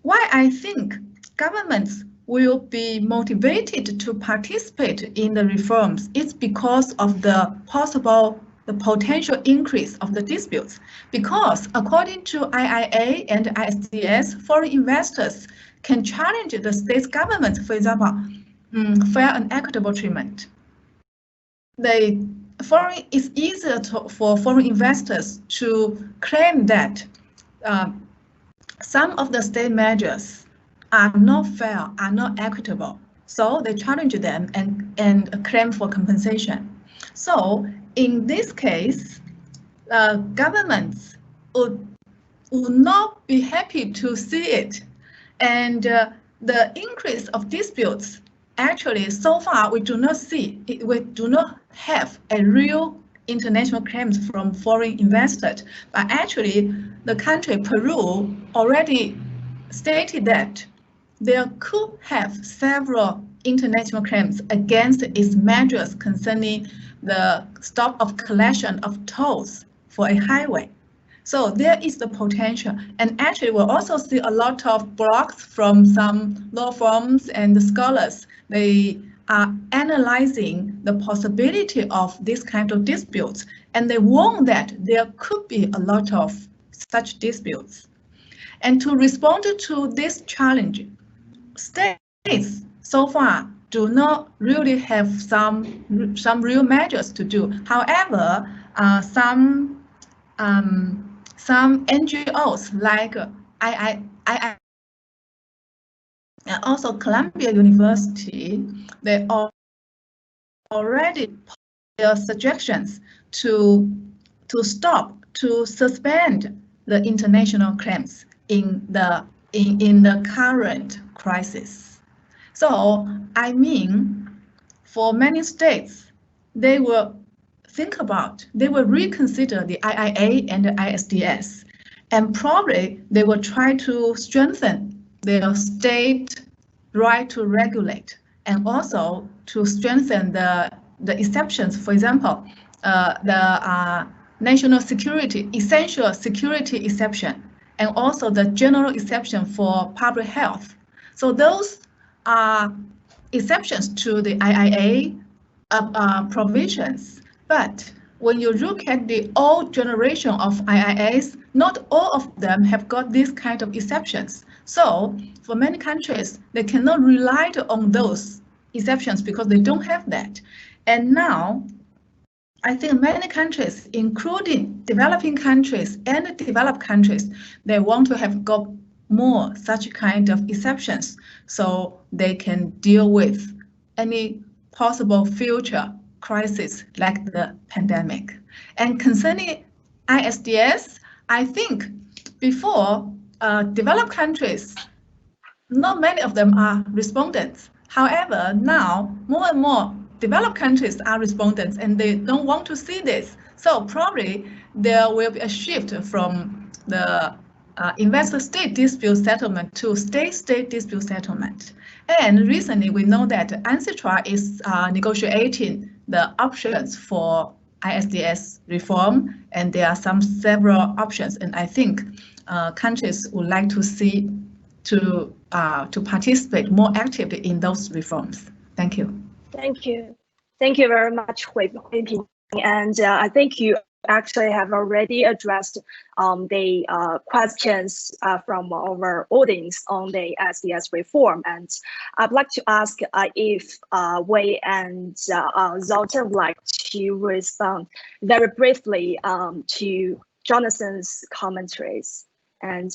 Why I think governments will be motivated to participate in the reforms is because of the potential increase of the disputes. Because according to IIA and ISDS, foreign investors can challenge the state government, for example, fair and equitable treatment. It's easier for foreign investors to claim that some of the state measures are not fair, are not equitable. So they challenge them and claim for compensation. So in this case, governments would not be happy to see it. And the increase of disputes, actually, so far, we do not have a real international claims from foreign investors. But actually, the country, Peru, already stated that there could have several international claims against its measures concerning the stop of collection of tolls for a highway. So there is the potential. And actually, we'll also see a lot of blogs from some law firms and scholars. They are analyzing the possibility of this kind of disputes, and they warn that there could be a lot of such disputes. And to respond to this challenge, states so far do not really have some real measures to do. However, some NGOs like II and also Columbia University, they already put their suggestions to suspend the international claims in the current crisis. So I mean, for many states, they will reconsider the IIA and the ISDS, and probably they will try to strengthen their state right to regulate, and also to strengthen the exceptions. For example, the national security, essential security exception, and also the general exception for public health. So those are exceptions to the IIA provisions. But when you look at the old generation of IIAs, not all of them have got this kind of exceptions. So for many countries, they cannot rely on those exceptions because they don't have that. And now, I think many countries, including developing countries and developed countries, they want to have got more such kind of exceptions so they can deal with any possible future crisis like the pandemic. And concerning ISDS, I think before developed countries, not many of them are respondents. However, now more and more developed countries are respondents and they don't want to see this. So probably there will be a shift from the investor-state dispute settlement to state-state dispute settlement. And recently we know that UNSW is negotiating the options for ISDS reform, and there are several options, and I think countries would like to see to participate more actively in those reforms. Thank you.
Thank you. Thank you very much, Hui Ping. And I think you actually have already addressed the questions from our audience on the SDS reform. And I'd like to ask if Wei and Zoltan would like to respond very briefly to Jonathan's commentaries. And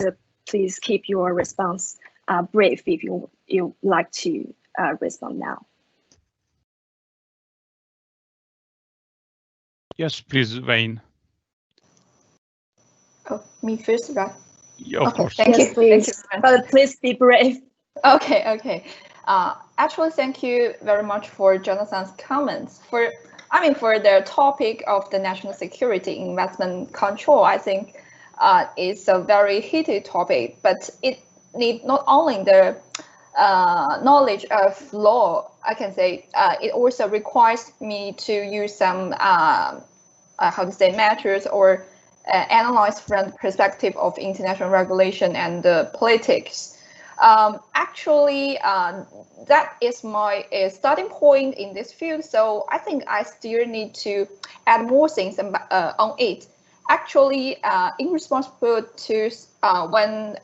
please keep your response brief if you like to respond now.
Yes, please, Wayne.
Oh, me first, right?
Yeah, of course.
Thank you.
Please.
Thank you.
But please be brave.
Okay. Actually, thank you very much for Jonathan's comments. For the topic of the national security investment control, I think it's a very heated topic, but it needs not only the knowledge of law, I can say, it also requires me to use some measures or analyze from the perspective of international regulation and politics. Actually, that is my starting point in this field. So I think I still need to add more things on it. Actually, in response to when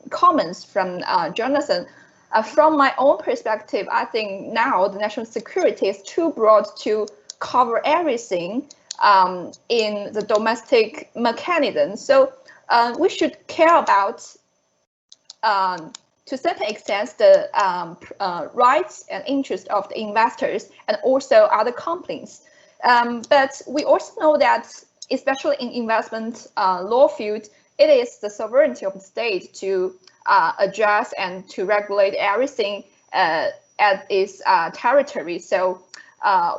comments from Jonathan, from my own perspective, I think now the national security is too broad to cover everything in the domestic mechanism. So we should care about, to a certain extent, the rights and interests of the investors and also other companies. But we also know that, especially in investment law field, it is the sovereignty of the state to address and to regulate everything at its territory. So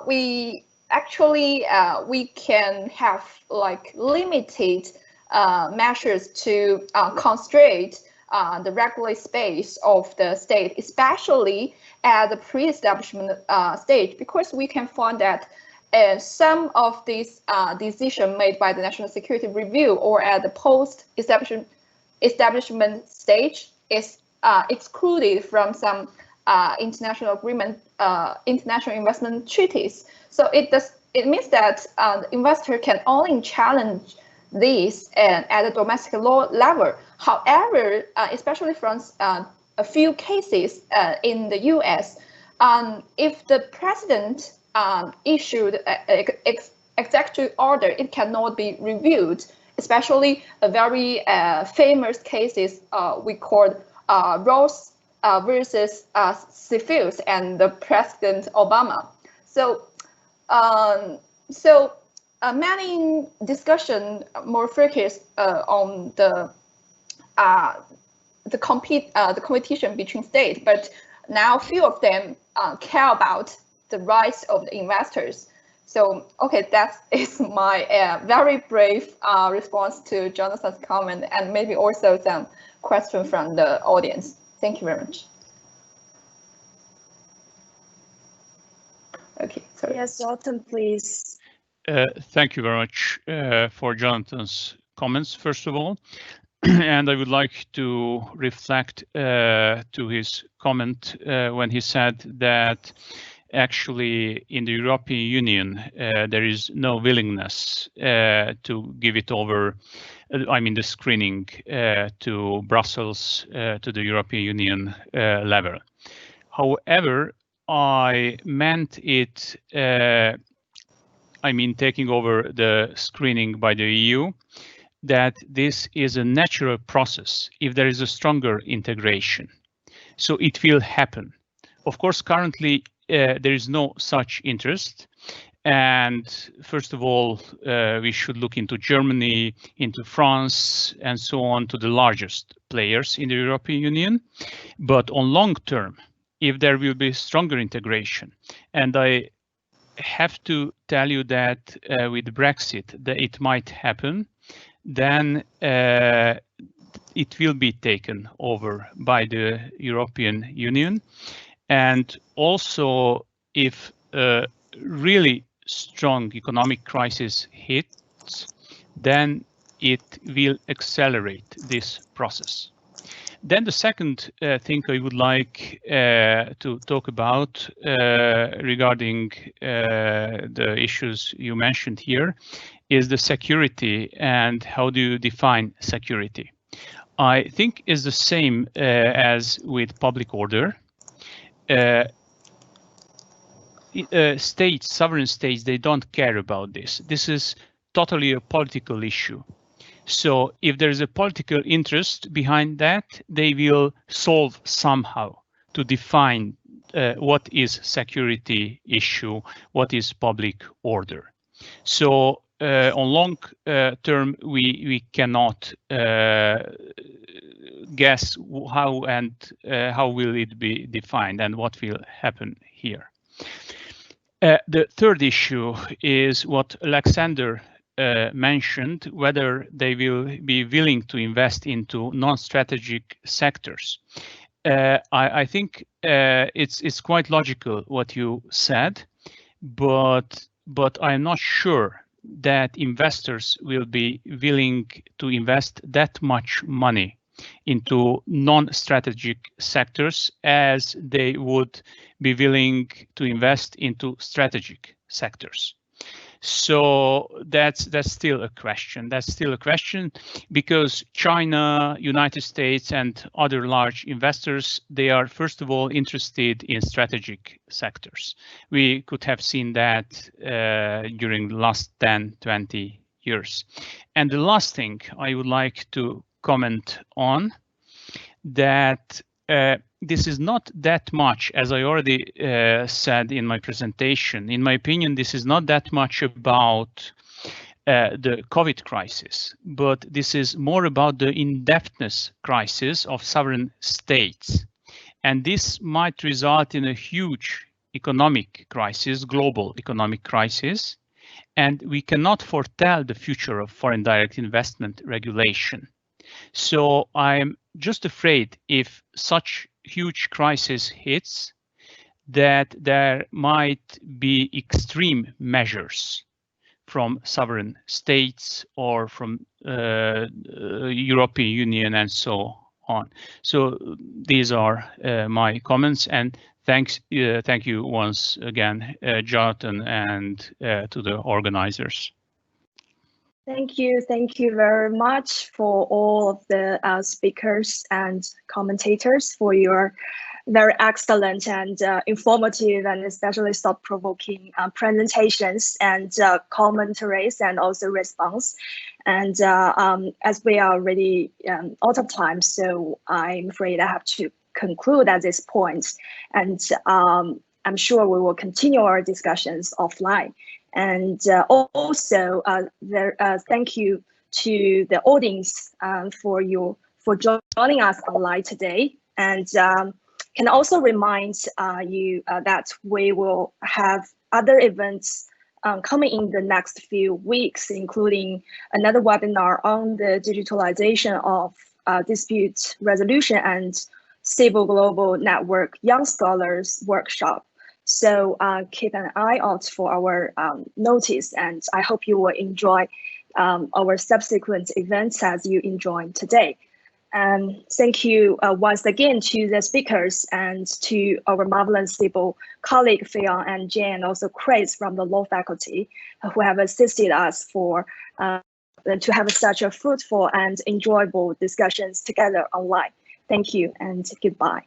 we actually we can have like limited measures to constrain the regulatory space of the state, especially at the pre-establishment stage, because we can find that some of these decisions made by the National Security Review or at the post-establishment stage is excluded from some international agreement, international investment treaties. So it means that the investor can only challenge this at the domestic law level. However, especially from a few cases in the US, if the president issued an executive order, it cannot be reviewed, especially a very famous cases we called Ross versus Civils and the President Obama. So, many discussion more focused on the competition between states, but now few of them care about the rights of the investors. So, okay, that is my very brief response to Jonathan's comment, and maybe also some questions from the audience. Thank you very much. Okay, sorry.
Yes, Autumn, please.
Thank you very much for Jonathan's comments, first of all. And I would like to reflect to his comment when he said that actually in the European Union there is no willingness to give it over, I mean the screening to Brussels, to the European Union level. However, I meant it, I mean taking over the screening by the EU, that this is a natural process if there is a stronger integration. So it will happen. Of course, currently there is no such interest. And first of all, we should look into Germany, into France, and so on, to the largest players in the European Union. But on long term, if there will be stronger integration, and I have to tell you that with Brexit, that it might happen, then it will be taken over by the European Union. And also, if a really strong economic crisis hits, then it will accelerate this process. Then the second thing I would like to talk about regarding the issues you mentioned here is the security and how do you define security. I think is the same as with public order. States, sovereign states, they don't care about this. This is totally a political issue. So if there is a political interest behind that, they will solve somehow to define what is security issue, what is public order. So on long term, we cannot guess how and how will it be defined and what will happen here. The third issue is what Alexander mentioned, whether they will be willing to invest into non-strategic sectors. I think it's quite logical what you said, but I'm not sure that investors will be willing to invest that much money into non-strategic sectors as they would be willing to invest into strategic sectors. So that's still a question. That's still a question because China, United States, and other large investors, they are first of all interested in strategic sectors. We could have seen that during the last 10, 20 years. And the last thing I would like to comment on, that this is not that much, as I already said in my presentation. In my opinion, this is not that much about the COVID crisis, but this is more about the indebtedness crisis of sovereign states. And this might result in a huge economic crisis, global economic crisis, and we cannot foretell the future of foreign direct investment regulation. So I'm just afraid if such huge crisis hits, that there might be extreme measures from sovereign states or from European Union and so on. So these are my comments, and thank you once again, Jonathan, and to the organizers.
Thank you very much for all of the speakers and commentators for your very excellent and informative and especially thought-provoking presentations and commentaries and also response. And as we are already out of time, so I'm afraid I have to conclude at this point. And I'm sure we will continue our discussions offline. And also, thank you to the audience for joining us online today. And can also remind you that we will have other events coming in the next few weeks, including another webinar on the digitalization of dispute resolution and CIBEL Global Network Young Scholars Workshop. So keep an eye out for our notice, and I hope you will enjoy our subsequent events as you enjoyed today. And thank you once again to the speakers and to our marvelous CIBEL colleague Fion and Jen, and also Chris from the law faculty who have assisted us for to have such a fruitful and enjoyable discussions together online. Thank you and goodbye.